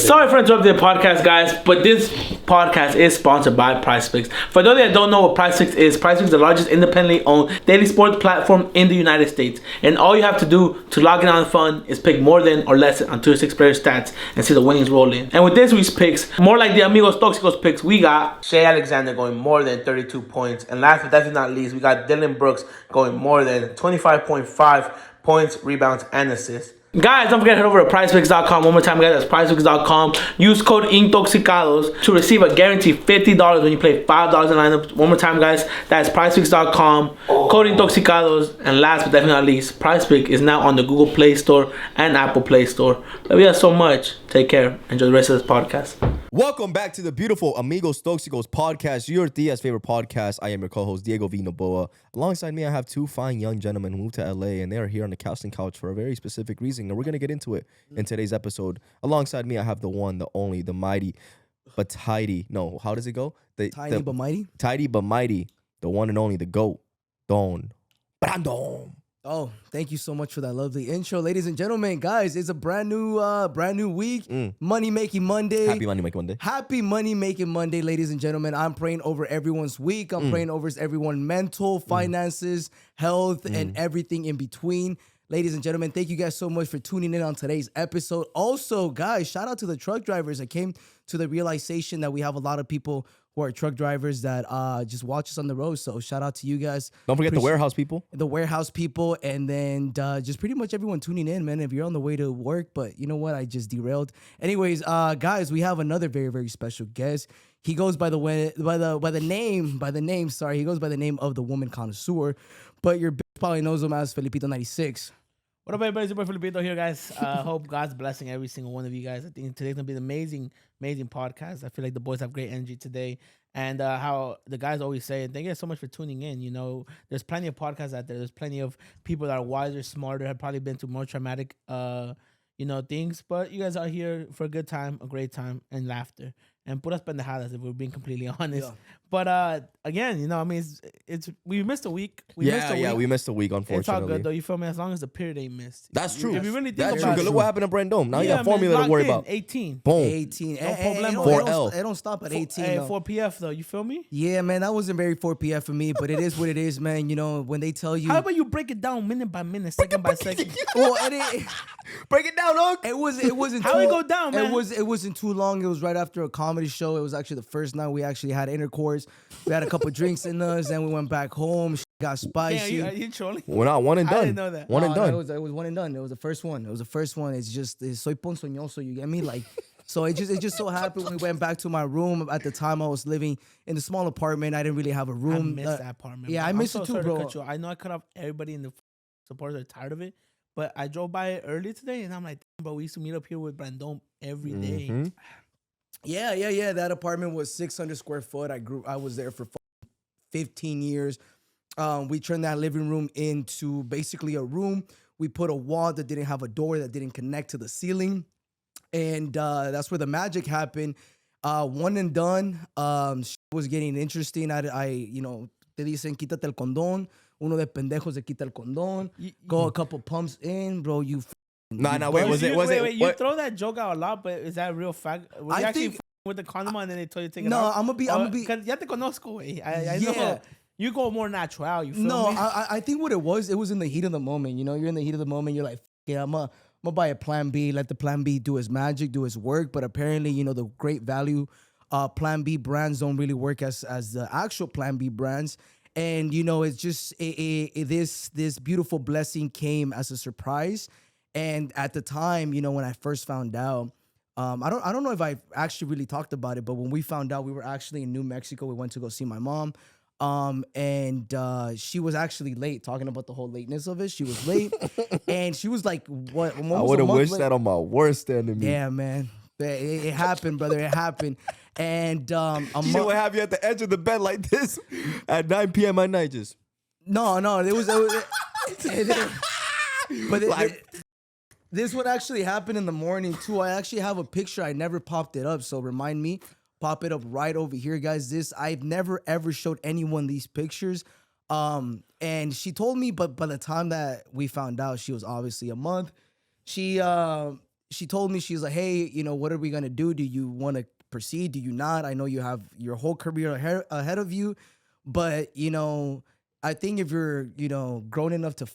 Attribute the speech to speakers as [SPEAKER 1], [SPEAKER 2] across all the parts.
[SPEAKER 1] Sorry for interrupting the podcast, guys, but this podcast is sponsored by PrizePicks. For those that don't know what PrizePicks is the largest independently owned daily sports platform in the United States. And all you have to do to log in on the fun is pick more than or less on 2 to 6 player stats and see the winnings roll in. And with this week's picks, more like the Amigos Tóxicos picks, we got Shea Alexander going more than 32 points. And last but definitely not least, we got Dylan Brooks going more than 25.5 points, rebounds, and assists. Guys, don't forget to head over to PrizePicks.com. One more time, guys, that's PrizePicks.com. Use code INTOXICADOS to receive a guaranteed $50 when you play $5 in lineup. One more time, guys, that's PrizePicks.com. Code INTOXICADOS. And last but definitely not least, PrizePicks is now on the Google Play Store and Apple Play Store. Love you guys so much. Take care. Enjoy the rest of this podcast.
[SPEAKER 2] Welcome back to the beautiful Amigos Tóxicos podcast, your Tia's favorite podcast. I am your co-host, Diego Vinoboa. Alongside me, I have two fine young gentlemen who moved to LA, and they are here on the casting couch for a very specific reason, and we're going to get into it in today's episode. Alongside me, I have the one, the only, the mighty, but tidy. No, how does it go?
[SPEAKER 3] Tiny but mighty?
[SPEAKER 2] Tidy but mighty. The one and only, the GOAT, Don Brandon.
[SPEAKER 3] Oh, thank you so much for that lovely intro. Ladies and gentlemen, guys, it's a brand new week. Money Making Monday.
[SPEAKER 2] Happy Money Making Monday.
[SPEAKER 3] Happy Money Making Monday, ladies and gentlemen. I'm praying over everyone's week. I'm praying over everyone's mental, finances, health, and everything in between. Ladies and gentlemen, thank you guys so much for tuning in on today's episode. Also, guys, shout out to the truck drivers. I came to the realization that we have a lot of people who are truck drivers that just watch us on the road. So shout out to you guys.
[SPEAKER 2] Don't forget the warehouse people.
[SPEAKER 3] The warehouse people, and then just pretty much everyone tuning in, man. If you're on the way to work, but you know what? I just derailed. Anyways, guys, we have another very, very special guest. He goes by the name. Sorry, he goes by the name of the Woman Connoisseur, but your bitch probably knows him as Felipito 96.
[SPEAKER 1] What up, everybody? It's your boy Felipito here, guys. Hope God's blessing every single one of you guys. I think today's going to be an amazing podcast. I feel like the boys have great energy today. And how the guys always say, thank you guys so much for tuning in. You know, there's plenty of podcasts out there. There's plenty of people that are wiser, smarter, have probably been through more traumatic, things. But you guys are here for a good time, a great time, and laughter. And puras pendejadas, if we're being completely honest. Yeah. But again, it's we missed a week.
[SPEAKER 2] We missed a week, unfortunately.
[SPEAKER 1] It's all good though. You feel me? As long as the period ain't missed.
[SPEAKER 2] That's true.
[SPEAKER 1] If you really think
[SPEAKER 2] That's
[SPEAKER 1] about
[SPEAKER 2] true.
[SPEAKER 1] it.
[SPEAKER 2] Look what happened to Brandon. Now you got a formula to worry about.
[SPEAKER 1] 18.
[SPEAKER 2] Boom.
[SPEAKER 3] 18.
[SPEAKER 1] No problem.
[SPEAKER 3] 4L. It don't stop at 18.
[SPEAKER 1] 4 PF though. You feel me?
[SPEAKER 3] Yeah, man, that wasn't very 4 PF for me, but it is what it is, man. You know, when they tell you.
[SPEAKER 1] How about you break it down minute by minute, second by second?
[SPEAKER 3] Well,
[SPEAKER 2] break it down, dog.
[SPEAKER 3] It wasn't.
[SPEAKER 1] How it go down, man?
[SPEAKER 3] It wasn't too long. It was right after a comedy show. It was actually the first night we actually had intercourse. We had a couple drinks in us, and we went back home. Got spicy.
[SPEAKER 1] Are you trolling?
[SPEAKER 2] We're not one and done.
[SPEAKER 1] I didn't know that.
[SPEAKER 2] One and done.
[SPEAKER 3] It was one and done. It was the first one. It's just soy ponzoñoso. You get me? Like, so it just so happened when we went back to my room. At the time, I was living in a small apartment. I didn't really have a room.
[SPEAKER 1] I miss that apartment.
[SPEAKER 3] Yeah, I miss it too, bro.
[SPEAKER 1] I know I cut off everybody in the supporters are tired of it, but I drove by it early today, and I'm like, damn, bro, we used to meet up here with Brandon every day.
[SPEAKER 3] Yeah. That apartment was 600 square foot. I was there for 15 years. We turned that living room into basically a room. We put a wall that didn't have a door, that didn't connect to the ceiling. And that's where the magic happened. One and done. Was getting interesting. Te dicen, quítate el condón. Uno de pendejos se quita el condón. Go a couple pumps in, bro. Wait.
[SPEAKER 1] You throw that joke out a lot, but is that a real fact? I think with the condom and then they tell you to take it off.
[SPEAKER 3] No, I'm gonna be.
[SPEAKER 1] Because ya te conozco, güey. I know. You go more natural. You feel me?
[SPEAKER 3] I think what it was in the heat of the moment. You know, you're in the heat of the moment. You're like, yeah, I'm gonna buy a Plan B. Let the Plan B do his magic, do his work. But apparently, the great value Plan B brands don't really work as the actual Plan B brands. And it's just this beautiful blessing came as a surprise. And at the time, when I first found out, I don't know if I actually really talked about it, but when we found out, we were actually in New Mexico. We went to go see my mom. And she was actually late, talking about the whole lateness of it. She was late. And she was like, what?
[SPEAKER 2] I would have wished that on my worst enemy.
[SPEAKER 3] Yeah, man. It happened, brother. It happened. And
[SPEAKER 2] she would have you at the edge of the bed like this at 9 p.m. at night, just.
[SPEAKER 3] No, this would actually happen in the morning too. I actually have a picture. I never popped it up, so remind me. Pop it up right over here, guys. I've never ever showed anyone these pictures. And she told me, but by the time that we found out, she was obviously a month. She she told me, she's like, hey, what are we gonna do? Do you want to proceed? Do you not? I know you have your whole career ahead of you, but I think if you're grown enough to,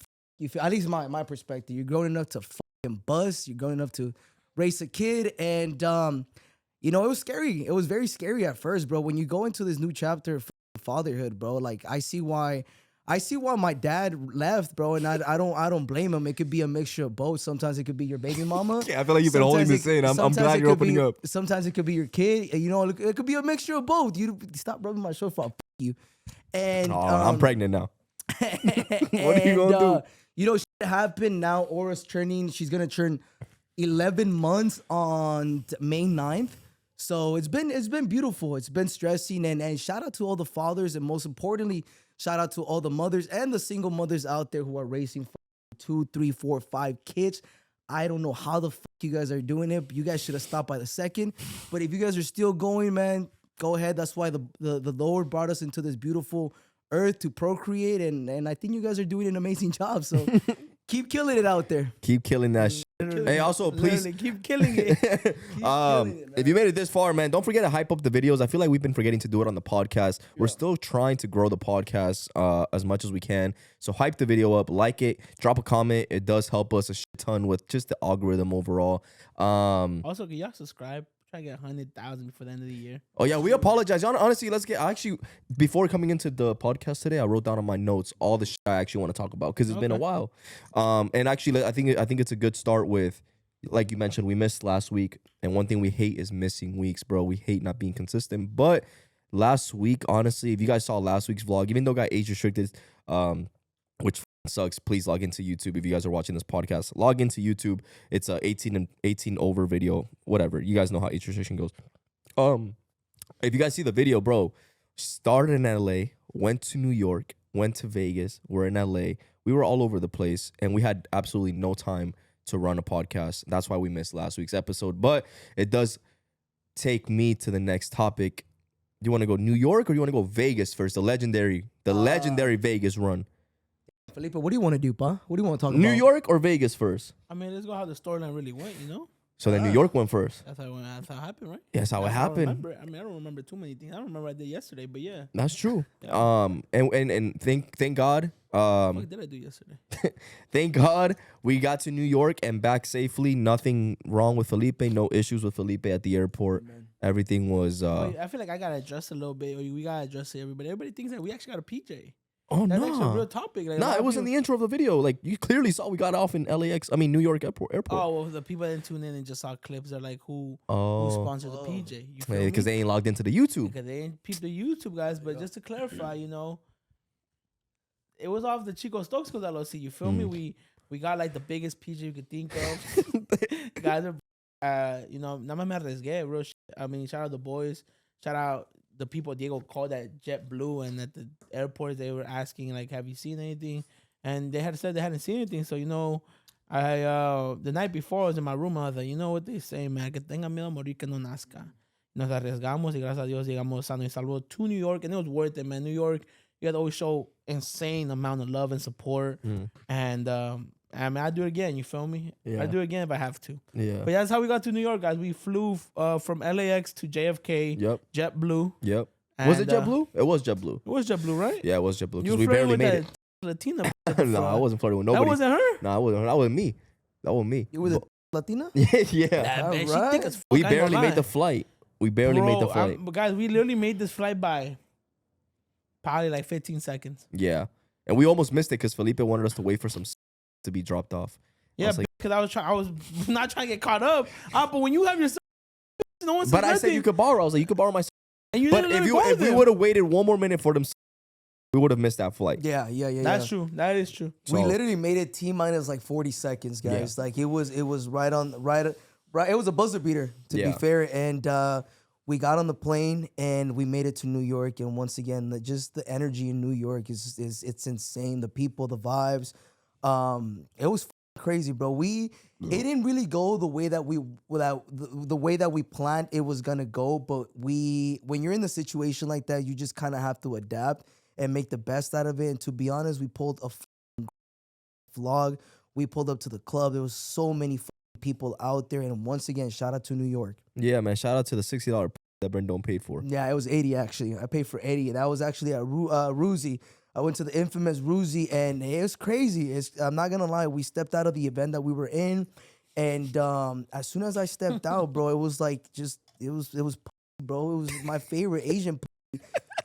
[SPEAKER 3] at least my perspective, you're grown enough to fucking bust. You're grown enough to raise a kid, and it was scary. It was very scary at first, bro. When you go into this new chapter of fatherhood, bro, like I see why my dad left, bro, and I don't blame him. It could be a mixture of both. Sometimes it could be your baby mama.
[SPEAKER 2] Yeah, I feel like you've been holding this in. I'm glad you're opening up.
[SPEAKER 3] Sometimes it could be your kid. It could be a mixture of both. You stop rubbing my shoulder, I'll you. And
[SPEAKER 2] I'm pregnant now.
[SPEAKER 3] What are you gonna do? Shit happened now. She's gonna turn 11 months on May 9th. So it's been beautiful. It's been stressing, and shout out to all the fathers, and most importantly, shout out to all the mothers and the single mothers out there who are raising 2, 3, 4, 5 kids. I don't know how the fuck you guys are doing it. But you guys should have stopped by the second. But if you guys are still going, man, go ahead. That's why the Lord brought us into this beautiful earth to procreate, and I think you guys are doing an amazing job. So keep killing it out there.
[SPEAKER 2] Keep killing that shit. Hey, also, please
[SPEAKER 3] keep killing it.
[SPEAKER 2] If you made it this far, man, don't forget to hype up the videos. I feel like we've been forgetting to do it on the podcast. We're still trying to grow the podcast as much as we can. So hype the video up, like it, drop a comment. It does help us a shit ton with just the algorithm overall.
[SPEAKER 1] Also, can y'all subscribe? Try to get 100,000 before the end of the year.
[SPEAKER 2] Oh yeah, we apologize. Honestly, before coming into the podcast today, I wrote down on my notes all the shit I actually want to talk about because it's been a while. And actually, I think it's a good start with, like you mentioned, we missed last week, and one thing we hate is missing weeks, bro. We hate not being consistent. But last week, honestly, if you guys saw last week's vlog, even though it got age restricted, which sucks, please log into YouTube. If you guys are watching this podcast, log into YouTube. It's a 18 over video, whatever. You guys know how age restriction goes. If you guys see the video, bro, started in LA, went to New York, went to Vegas, we're in LA. We were all over the place, and we had absolutely no time to run a podcast. That's why we missed last week's episode. But it does take me to the next topic. Do you want to go New York or do you want to go Vegas first? The legendary Vegas run.
[SPEAKER 3] Felipe, what do you want to do, pa? What do you want to talk about?
[SPEAKER 2] New York or Vegas first?
[SPEAKER 1] I mean, let's go how the storyline really went,
[SPEAKER 2] So then New York went first.
[SPEAKER 1] That's how it happened, right?
[SPEAKER 2] Yeah, that's how it happened.
[SPEAKER 1] I don't remember too many things. I don't remember what I did yesterday, but yeah.
[SPEAKER 2] That's true.
[SPEAKER 1] Yeah.
[SPEAKER 2] And thank God.
[SPEAKER 1] What did I do yesterday?
[SPEAKER 2] Thank God we got to New York and back safely. Nothing wrong with Felipe. No issues with Felipe at the airport. Amen. Everything was.
[SPEAKER 1] I feel like I gotta adjust a little bit. Or we gotta adjust it. Everybody thinks that we actually got a PJ.
[SPEAKER 2] Oh,
[SPEAKER 1] That's
[SPEAKER 2] no.
[SPEAKER 1] actually a real topic. Like,
[SPEAKER 2] it was in the intro of the video. Like, you clearly saw we got off in New York airport.
[SPEAKER 1] Oh, well, the people that didn't tune in and just saw clips are like, who sponsored the PJ? You feel me?
[SPEAKER 2] Because they ain't logged into the YouTube.
[SPEAKER 1] Because they ain't peeped the YouTube, guys. But just to clarify, it was off the Chicos Toxicos LLC. You feel me? We got like the biggest PJ you could think of. Guys are, nada más me arriesgué, real shit. I mean, shout out the boys. Shout out the people Diego called at JetBlue, and at the airport they were asking like, have you seen anything? And they had said they hadn't seen anything. So I the night before I was in my room. I was like, you know what they say, man, que tenga miedo morir que no nazca. Nos arriesgamos y gracias a Dios llegamos sano y salvo to New York, and it was worth it, man. New York, you had to always show insane amount of love and support, and I mean, I'd do it again. You feel me?
[SPEAKER 2] Yeah.
[SPEAKER 1] I'd do it again if I have to.
[SPEAKER 2] Yeah.
[SPEAKER 1] But that's how we got to New York, guys. We flew from LAX to JFK.
[SPEAKER 2] Yep.
[SPEAKER 1] JetBlue.
[SPEAKER 2] Yep. Was it JetBlue? It was JetBlue.
[SPEAKER 1] It was JetBlue, right?
[SPEAKER 2] Yeah, it was JetBlue.
[SPEAKER 1] You
[SPEAKER 2] Because we barely made it.
[SPEAKER 1] Latina.
[SPEAKER 2] No, I wasn't flirting with nobody.
[SPEAKER 1] That wasn't her.
[SPEAKER 2] No, I wasn't. That was me. That was me.
[SPEAKER 3] You were the Latina?
[SPEAKER 2] Yeah.
[SPEAKER 1] That bitch, she thick as fuck.
[SPEAKER 2] We
[SPEAKER 1] I ain't
[SPEAKER 2] barely
[SPEAKER 1] gonna
[SPEAKER 2] made the
[SPEAKER 1] lie.
[SPEAKER 2] flight. We barely made the flight.
[SPEAKER 1] But guys, we literally made this flight by probably like 15 seconds.
[SPEAKER 2] Yeah. And we almost missed it because Felipe wanted us to wait for some to be dropped off.
[SPEAKER 1] Yeah, because I was not trying to get caught up. But when you have your no one says
[SPEAKER 2] But I
[SPEAKER 1] nothing.
[SPEAKER 2] said you could borrow. I was like, you could borrow my.
[SPEAKER 1] And you
[SPEAKER 2] But
[SPEAKER 1] didn't
[SPEAKER 2] if we would have waited one more minute for them, we would have missed that flight.
[SPEAKER 3] Yeah.
[SPEAKER 1] That's true. That is true.
[SPEAKER 3] We
[SPEAKER 2] So-
[SPEAKER 3] literally made it T-minus like 40 seconds, guys. Like it was right. It was a buzzer beater, to be fair. And we got on the plane and we made it to New York. And once again, just the energy in New York is it's insane. The people, the vibes. It was crazy, bro. It didn't really go the way that the way that we planned it was gonna go. But when you're in the situation like that, you just kind of have to adapt and make the best out of it. And to be honest, we pulled a vlog. We pulled up to the club. There was so many people out there. And once again, shout out to New York.
[SPEAKER 2] Yeah, man. Shout out to the $60 that Brendon paid for.
[SPEAKER 3] Yeah, it was 80 actually. I paid for 80. That was actually at Ruzi. I went to the infamous Ruzi, and it was crazy. I'm not gonna lie. We stepped out of the event that we were in, and as soon as I stepped out, bro, it was like it was bro. It was my favorite Asian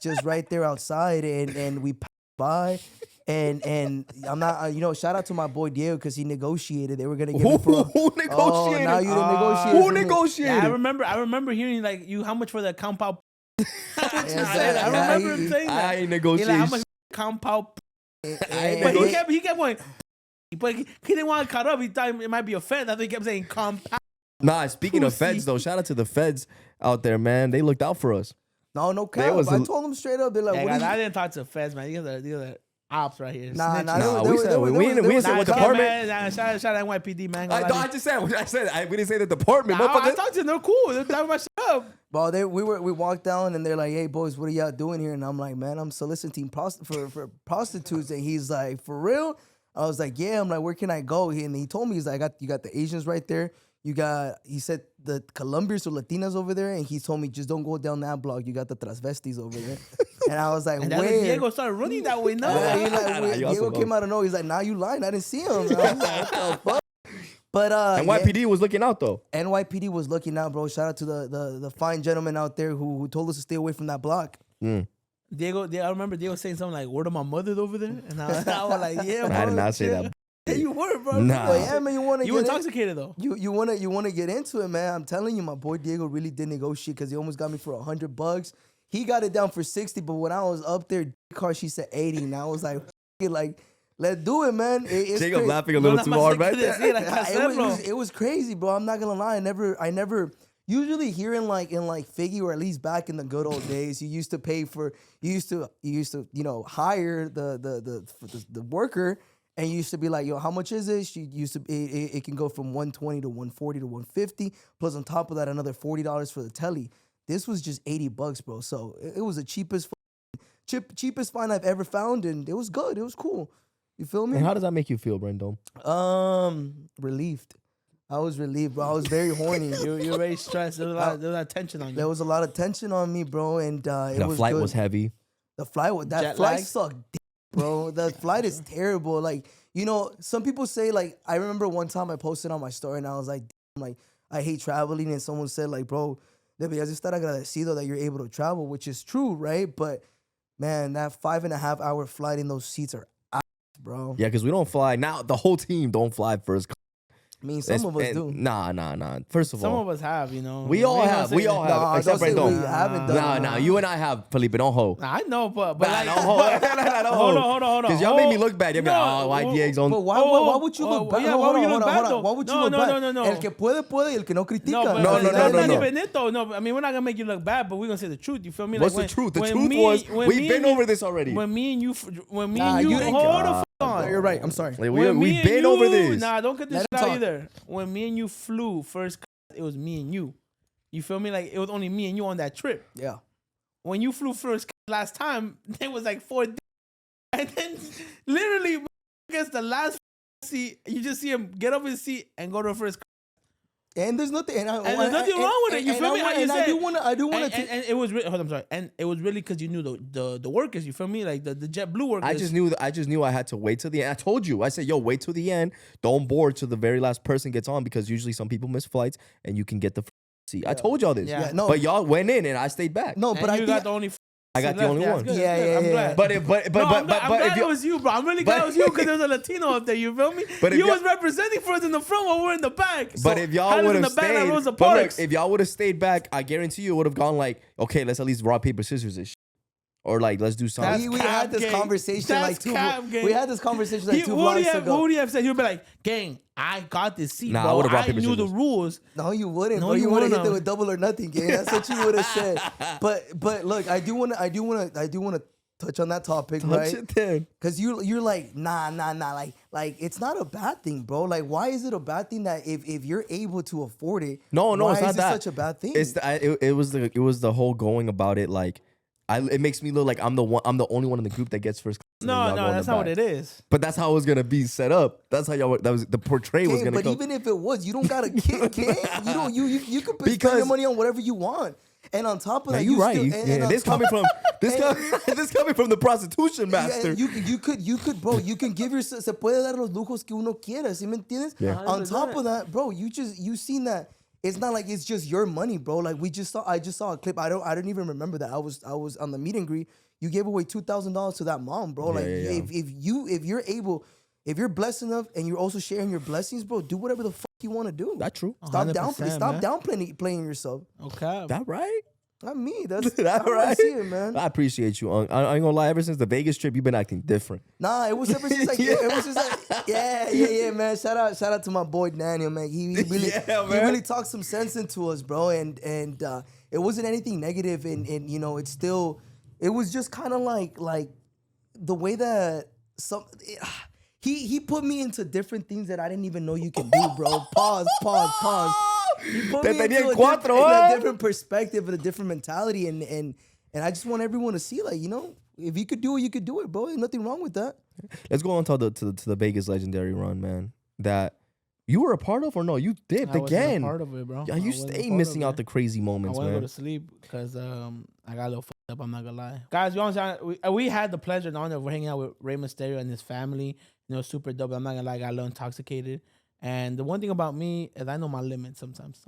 [SPEAKER 3] just right there outside, and we passed by. And I'm not, shout out to my boy Diego because he negotiated. They were gonna give me for
[SPEAKER 2] Who negotiated?
[SPEAKER 3] Oh, now you didn't negotiate.
[SPEAKER 2] Who
[SPEAKER 3] for me.
[SPEAKER 2] negotiated?
[SPEAKER 1] Yeah, I remember hearing like how much for the compound.
[SPEAKER 3] Yeah,
[SPEAKER 1] I remember him saying that.
[SPEAKER 2] I ain't
[SPEAKER 1] He
[SPEAKER 2] negotiating.
[SPEAKER 1] like, how much compound?
[SPEAKER 3] And-
[SPEAKER 1] But he kept going. But he didn't want to cut up. He thought it might be a Fed. That's why he kept saying compound.
[SPEAKER 2] Nah, speaking of
[SPEAKER 1] Pussy.
[SPEAKER 2] feds though, shout out to the feds out there, man. They looked out for us.
[SPEAKER 3] No cap.
[SPEAKER 2] was
[SPEAKER 3] I
[SPEAKER 2] a-
[SPEAKER 3] told them straight up. They're like,
[SPEAKER 1] Yeah,
[SPEAKER 3] what
[SPEAKER 1] guys,
[SPEAKER 3] do you?
[SPEAKER 1] I didn't talk to Feds, man. These are ops right here.
[SPEAKER 3] Nah,
[SPEAKER 1] Snitching.
[SPEAKER 3] nah,
[SPEAKER 2] Nah,
[SPEAKER 3] they
[SPEAKER 2] we
[SPEAKER 3] were-
[SPEAKER 2] said
[SPEAKER 3] they
[SPEAKER 2] we
[SPEAKER 3] were-
[SPEAKER 2] didn't-
[SPEAKER 3] they
[SPEAKER 2] we didn't
[SPEAKER 3] were-
[SPEAKER 2] say what
[SPEAKER 1] Nah,
[SPEAKER 2] department.
[SPEAKER 1] man, shout out NYPD, man.
[SPEAKER 2] I just said we didn't say the department,
[SPEAKER 1] I
[SPEAKER 2] motherfucker.
[SPEAKER 1] talked to them. They're cool. They're talking about shit up.
[SPEAKER 3] Well, we walked down and they're like, "Hey, boys, what are y'all doing here?" And I'm like, "Man, I'm soliciting for prostitutes." And he's like, "For real?" I was like, "Yeah." I'm like, "Where can I go?" And he told me, he's like, "You got the Asians right there. He said the Colombians or Latinas over there." And he told me, "Just don't go down that block. You got the transvestis over there." And I was like,
[SPEAKER 1] And then
[SPEAKER 3] "Where?"
[SPEAKER 1] Diego started running that way. No,
[SPEAKER 3] Yeah, he like,
[SPEAKER 2] You also
[SPEAKER 3] Diego
[SPEAKER 2] know.
[SPEAKER 3] came out of nowhere. He's like, "Nah, you lying. I didn't see him." And I was like, "What the fuck?" But
[SPEAKER 2] NYPD was looking out though.
[SPEAKER 3] NYPD was looking out, bro. Shout out to the fine gentleman out there who told us to stay away from that block.
[SPEAKER 1] Diego, I remember Diego saying something like, "Word of my mother over there," and I was like, "Yeah, bro."
[SPEAKER 2] I did not say that.
[SPEAKER 1] Yeah, you were, bro.
[SPEAKER 2] Nah.
[SPEAKER 3] But yeah, man, you want to
[SPEAKER 1] You
[SPEAKER 3] get
[SPEAKER 1] intoxicated though.
[SPEAKER 3] you want to get into it, man. I'm telling you, my boy Diego really did negotiate because he almost got me for $100. He got it down for 60, but when I was up there, car she said 80, and I was like, let's do it, man. It's
[SPEAKER 2] Jacob
[SPEAKER 3] crazy.
[SPEAKER 2] laughing a little too hard, right?
[SPEAKER 3] It was crazy, bro. I'm not gonna lie. I never. Usually here in Figgy, or at least back in the good old days, you used to hire the worker, and you used to be like, yo, how much is this? You used to it can go from 120 to 140 to 150, plus on top of that another $40 for the telly. This was just $80, bro. So it was the cheapest find I've ever found, and it was good. It was cool. You feel me?
[SPEAKER 2] And how does that make you feel, Brendon?
[SPEAKER 3] Relieved. I was relieved, bro. I was very horny.
[SPEAKER 1] You're very stressed. There was a lot of tension on you.
[SPEAKER 3] There was a lot of tension on me, bro, and it
[SPEAKER 2] The
[SPEAKER 3] was
[SPEAKER 2] flight
[SPEAKER 3] good.
[SPEAKER 2] was heavy.
[SPEAKER 3] The flight,
[SPEAKER 1] Jet
[SPEAKER 3] flight
[SPEAKER 1] lag?
[SPEAKER 3] sucked, dick, bro. The flight is terrible. Like, some people say, like, I remember one time I posted on my story and I was like, I hate traveling, and someone said, like, bro, deberías estar agradecido that you're able to travel, which is true, right? But man, that 5.5 hour flight in those seats are ass, bro.
[SPEAKER 2] Yeah, because we don't fly. Now, the whole team don't fly first.
[SPEAKER 3] I mean, some of us do.
[SPEAKER 2] Nah. First of
[SPEAKER 1] Some
[SPEAKER 2] all,
[SPEAKER 1] of us have,
[SPEAKER 2] we all have. We all have.
[SPEAKER 3] Nah,
[SPEAKER 2] Except
[SPEAKER 3] don't say
[SPEAKER 2] Brendon.
[SPEAKER 3] we haven't done
[SPEAKER 2] Nah. You and I have, Felipe. Don't hoe.
[SPEAKER 1] I know, but
[SPEAKER 2] Nah,
[SPEAKER 1] like,
[SPEAKER 2] don't hoe.
[SPEAKER 1] hold on.
[SPEAKER 2] Because y'all made me look bad. You're like, oh, why Diego's on.
[SPEAKER 3] But why would you look bad?
[SPEAKER 1] yeah,
[SPEAKER 3] Hold
[SPEAKER 1] why would
[SPEAKER 3] on,
[SPEAKER 1] you
[SPEAKER 3] hold
[SPEAKER 1] look
[SPEAKER 3] on,
[SPEAKER 1] bad,
[SPEAKER 3] hold on.
[SPEAKER 1] though?
[SPEAKER 3] Why would you look bad?
[SPEAKER 1] No.
[SPEAKER 3] El que puede, y el que no critica.
[SPEAKER 1] No, but
[SPEAKER 2] No.
[SPEAKER 1] that's not
[SPEAKER 2] No.
[SPEAKER 1] even it though. No, I mean, we're not gonna make you look bad, but we're gonna say the truth. You feel me?
[SPEAKER 2] What's the truth? The truth was we've been over this already.
[SPEAKER 1] When me and you,
[SPEAKER 3] Nah, you didn't-
[SPEAKER 1] hold the fuck on.
[SPEAKER 3] You're right. I'm sorry.
[SPEAKER 2] Like,
[SPEAKER 1] When me
[SPEAKER 2] we've
[SPEAKER 1] and
[SPEAKER 2] been over
[SPEAKER 1] you-
[SPEAKER 2] this.
[SPEAKER 1] Nah, don't cut this
[SPEAKER 3] Let
[SPEAKER 1] shit
[SPEAKER 3] him
[SPEAKER 1] out
[SPEAKER 3] talk.
[SPEAKER 1] either. When me and you flew first, it was me and you. You feel me? Like, it was only me and you on that trip.
[SPEAKER 3] Yeah.
[SPEAKER 1] When you flew first last time, it was like 4 days. And then literally, I guess the last seat, you just see him get up his seat and go to the first.
[SPEAKER 3] And there's nothing, and
[SPEAKER 1] there's nothing wrong with it. You feel me? How you
[SPEAKER 3] And I
[SPEAKER 1] said.
[SPEAKER 3] do want to.
[SPEAKER 1] And it was hold on, I'm sorry. And it was really because you knew the workers. You feel me? Like the JetBlue workers.
[SPEAKER 2] I just knew I had to wait till the end. I told you. I said, yo, wait till the end. Don't board till the very last person gets on, because usually some people miss flights and you can get the seat. I told y'all this.
[SPEAKER 1] Yeah.
[SPEAKER 3] No.
[SPEAKER 2] But y'all went in and I stayed back.
[SPEAKER 3] No,
[SPEAKER 1] And
[SPEAKER 3] but I
[SPEAKER 1] you
[SPEAKER 3] think
[SPEAKER 1] got the only.
[SPEAKER 2] I got the only one.
[SPEAKER 1] Good,
[SPEAKER 3] Yeah,
[SPEAKER 1] good.
[SPEAKER 3] yeah,
[SPEAKER 1] I'm
[SPEAKER 3] yeah.
[SPEAKER 1] glad.
[SPEAKER 2] But I'm
[SPEAKER 1] glad
[SPEAKER 2] if
[SPEAKER 1] it was you, bro. I'm really glad it was you because there was a Latino up there. You feel me?
[SPEAKER 2] But if
[SPEAKER 1] you
[SPEAKER 2] y'all-
[SPEAKER 1] was representing for us in the front while we're in the back.
[SPEAKER 2] But
[SPEAKER 1] So,
[SPEAKER 2] if y'all
[SPEAKER 1] had us
[SPEAKER 2] would
[SPEAKER 1] in
[SPEAKER 2] have
[SPEAKER 1] the back like
[SPEAKER 2] stayed,
[SPEAKER 1] Rosa
[SPEAKER 2] but look,
[SPEAKER 1] Parks.
[SPEAKER 2] if y'all would have stayed back, I guarantee you it would have gone like, okay, let's at least rock paper scissors this shit. Or like, let's do something.
[SPEAKER 3] we
[SPEAKER 1] cap
[SPEAKER 3] had this
[SPEAKER 1] gang.
[SPEAKER 3] conversation
[SPEAKER 1] That's
[SPEAKER 3] like
[SPEAKER 1] cap gang.
[SPEAKER 3] we had this conversation like 2
[SPEAKER 1] What would
[SPEAKER 3] vlogs ago.
[SPEAKER 1] he have said? He would be like, gang, I got this seat,
[SPEAKER 2] Nah, I
[SPEAKER 1] bro.
[SPEAKER 2] would've rock,
[SPEAKER 1] I
[SPEAKER 2] paper,
[SPEAKER 1] knew the
[SPEAKER 2] scissors.
[SPEAKER 1] rules.
[SPEAKER 3] No, you wouldn't.
[SPEAKER 1] No,
[SPEAKER 3] bro.
[SPEAKER 1] you
[SPEAKER 3] You would have hit
[SPEAKER 1] wouldn't
[SPEAKER 3] them
[SPEAKER 1] have.
[SPEAKER 3] with double or nothing, gang. That's what you would have said. But look, I do wanna touch on that topic,
[SPEAKER 2] Touch
[SPEAKER 3] right?
[SPEAKER 2] it then.
[SPEAKER 3] Because you're like, nah. Like it's not a bad thing, bro. Like, why is it a bad thing that if you're able to afford it?
[SPEAKER 2] No,
[SPEAKER 3] why
[SPEAKER 2] it's not
[SPEAKER 3] is it
[SPEAKER 2] that.
[SPEAKER 3] such a bad thing?
[SPEAKER 2] It's it was the whole going about it. Like, it makes me look like I'm the only one in the group that gets first class. and then y'all go in
[SPEAKER 1] that's
[SPEAKER 2] the
[SPEAKER 1] not what
[SPEAKER 2] back.
[SPEAKER 1] it is.
[SPEAKER 2] But that's how it was gonna be set up. That's how y'all. That was the portray was
[SPEAKER 3] Okay,
[SPEAKER 2] gonna
[SPEAKER 3] but
[SPEAKER 2] come.
[SPEAKER 3] even if it was, you don't got to kick. You can spend your
[SPEAKER 2] Because-
[SPEAKER 3] money on whatever you want. And on top of
[SPEAKER 2] Yeah,
[SPEAKER 3] that,
[SPEAKER 2] you're right.
[SPEAKER 3] Still, and on
[SPEAKER 2] This
[SPEAKER 3] top-
[SPEAKER 2] coming from this coming from the prostitution master.
[SPEAKER 3] Yeah, you could, bro. You can give yourself. Se puede dar los lujos que uno quiera. ¿Sí me entiendes?
[SPEAKER 2] Yeah.
[SPEAKER 3] On top of that, bro, you seen that. It's not like it's just your money, bro. Like I just saw a clip. I didn't even remember that. I was on the meet and greet. You gave away $2,000 to that mom, bro. Like
[SPEAKER 2] yeah.
[SPEAKER 3] if you're blessed enough and you're also sharing your blessings, bro, do whatever the fuck you want to do.
[SPEAKER 2] That true.
[SPEAKER 3] Stop
[SPEAKER 1] 100%, man.
[SPEAKER 3] downplaying yourself.
[SPEAKER 1] Okay.
[SPEAKER 2] That right?
[SPEAKER 3] Not me. That's
[SPEAKER 2] That
[SPEAKER 3] how I
[SPEAKER 2] right?
[SPEAKER 3] see it, man.
[SPEAKER 2] I appreciate you. I ain't gonna lie. Ever since the Vegas trip, you've been acting different.
[SPEAKER 3] Nah, it was ever since like it was just like yeah, man. Shout out to my boy Daniel, man. He really he really talked some sense into us, bro. And it wasn't anything negative, and it was just kind of like the way that he put me into different things that I didn't even know you can do, bro. Pause. He put
[SPEAKER 2] Te
[SPEAKER 3] me
[SPEAKER 2] tenía
[SPEAKER 3] into
[SPEAKER 2] en cuatro,
[SPEAKER 3] a different perspective and a different mentality, and I just want everyone to see, like, if you could do it, you could do it, bro. There's nothing wrong with that.
[SPEAKER 2] Let's go on to the Vegas legendary run, man. That you were a part of, or no? You dipped
[SPEAKER 1] I wasn't
[SPEAKER 2] again.
[SPEAKER 1] a part of it, bro.
[SPEAKER 2] Yeah,
[SPEAKER 1] I
[SPEAKER 2] you
[SPEAKER 1] wasn't a
[SPEAKER 2] stay
[SPEAKER 1] part
[SPEAKER 2] missing
[SPEAKER 1] of
[SPEAKER 2] out
[SPEAKER 1] it.
[SPEAKER 2] the crazy
[SPEAKER 1] I
[SPEAKER 2] moments,
[SPEAKER 1] want to go
[SPEAKER 2] man.
[SPEAKER 1] to sleep because I got a little fucked up. I'm not gonna lie, guys. We honestly, we had the pleasure and honor of hanging out with Rey Mysterio and his family. Super dope. I'm not gonna lie, I got a little intoxicated. And the one thing about me is I know my limits sometimes,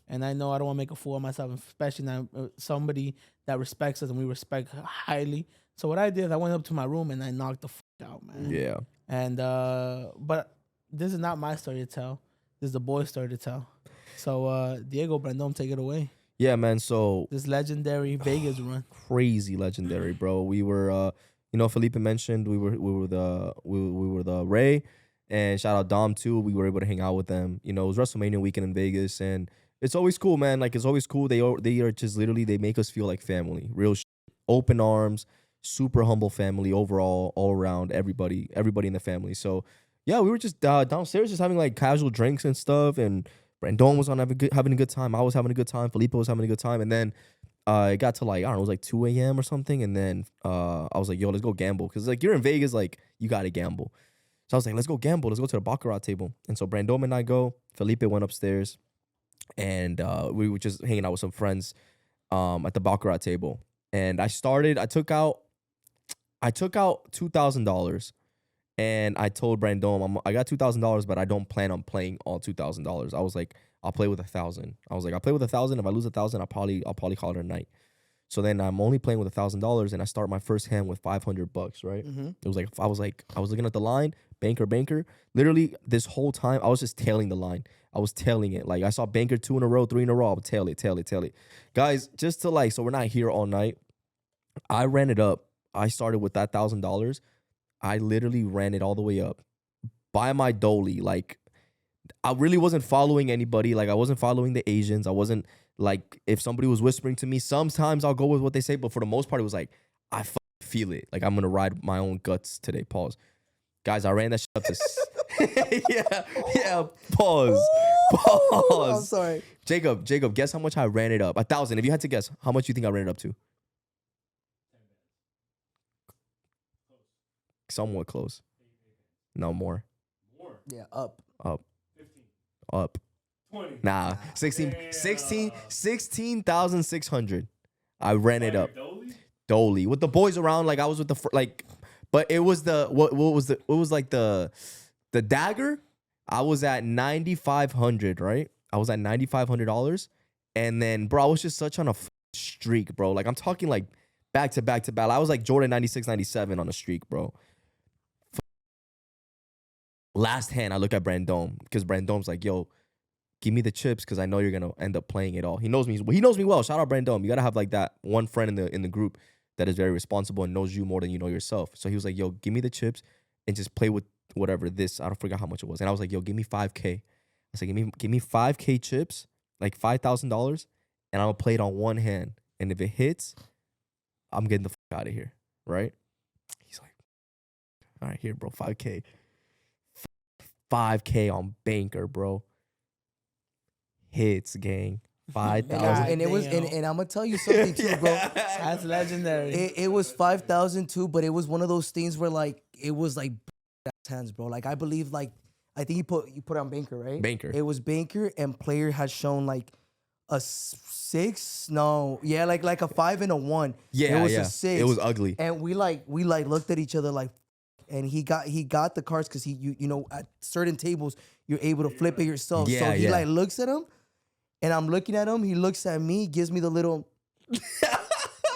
[SPEAKER 1] and I know I don't want to make a fool of myself, especially now somebody that respects us and we respect highly. So what I did is I went up to my room and I knocked the fuck out, man.
[SPEAKER 2] Yeah.
[SPEAKER 1] And but this is not my story to tell. This is the boy's story to tell. So Diego Brandon, take it away.
[SPEAKER 2] Yeah, man. So
[SPEAKER 1] This legendary Vegas run.
[SPEAKER 2] crazy legendary, bro. We were, Felipe mentioned we were the Ray, and shout out Dom too. We were able to hang out with them. It was WrestleMania weekend in Vegas, and it's always cool, man. Like, it's always cool. They are just literally, they make us feel like family. Real open arms, super humble family overall, all around, everybody in the family. So yeah, we were just downstairs just having like casual drinks and stuff, and Brandon was having a good time. I was having a good time. Felipe was having a good time, and then it got to like, I don't know, it was like 2 a.m. or something, and then I was like, yo, let's go gamble, because like you're in Vegas, like you gotta gamble. So I was like, let's go gamble. Let's go to the baccarat table. And so Brandon and I go. Felipe went upstairs, and we were just hanging out with some friends at the baccarat table. And I took out $2,000, and I told Brandon, I got $2,000, but I don't plan on playing all $2,000. I was like, I'll play with 1,000. I was like, I'll play with 1,000. If I lose 1,000, I'll probably call it a night. So then I'm only playing with $1,000, and I start my first hand with $500, right?
[SPEAKER 3] Mm-hmm.
[SPEAKER 2] It was like, I was looking at the line, banker. Literally this whole time, I was just tailing the line. I was tailing it. Like, I saw banker 2 in a row, 3 in a row. I would tail it. Guys, just to like, so we're not here all night. I ran it up. I started with that $1,000. I literally ran it all the way up by my dolly. Like, I really wasn't following anybody. Like, I wasn't following the Asians. I wasn't like, if somebody was whispering to me, sometimes I'll go with what they say. But for the most part, it was like, I feel it. Like, I'm going to ride my own guts today. Pause. Guys, I ran that shit up to... yeah. Pause.
[SPEAKER 3] I'm sorry.
[SPEAKER 2] Jacob, guess how much I ran it up? 1,000. If you had to guess, how much do you think I ran it up to? Somewhat close. No, more.
[SPEAKER 3] Yeah, up.
[SPEAKER 1] 20.
[SPEAKER 2] Nah, 16,600. I ran it up. Dolly with the boys around. Like, I was with but it was the dagger. I was at 9,500, right? I was at $9,500, and then, bro, I was just such on a streak, bro. Like, I'm talking like back to back. I was like Jordan 96, 97 on a streak, bro. Last hand, I look at Brandon, because Brandon's like, yo, give me the chips, because I know you're gonna end up playing it all. He knows me well. Shout out Brandon. You gotta have like that one friend in the group that is very responsible and knows you more than you know yourself. So he was like, yo, give me the chips and just play with whatever this. I don't forget how much it was. And I was like, yo, give me 5K. I was like, give me 5K chips, like $5,000, and I'm gonna play it on one hand. And if it hits, I'm getting the fuck out of here, right? He's like, all right, here, bro, 5K. 5K on banker, bro. Hits, gang. 5,000.
[SPEAKER 3] And it was, and I'm gonna tell you something too, bro.
[SPEAKER 1] That's legendary.
[SPEAKER 3] It was 5,000 too, but it was one of those things where like it was like hands, bro. Like I believe, like I think you put on banker, right?
[SPEAKER 2] Banker.
[SPEAKER 3] It was banker, and player had shown like a 6. No, yeah, like a 5 and a 1.
[SPEAKER 2] Yeah,
[SPEAKER 3] it was
[SPEAKER 2] yeah.
[SPEAKER 3] a 6.
[SPEAKER 2] It was ugly.
[SPEAKER 3] And we looked at each other like, and he got the cards because you know at certain tables you're able to flip it yourself.
[SPEAKER 2] Yeah,
[SPEAKER 3] so he
[SPEAKER 2] yeah.
[SPEAKER 3] like looks at him, and I'm looking at him. He looks at me, gives me the little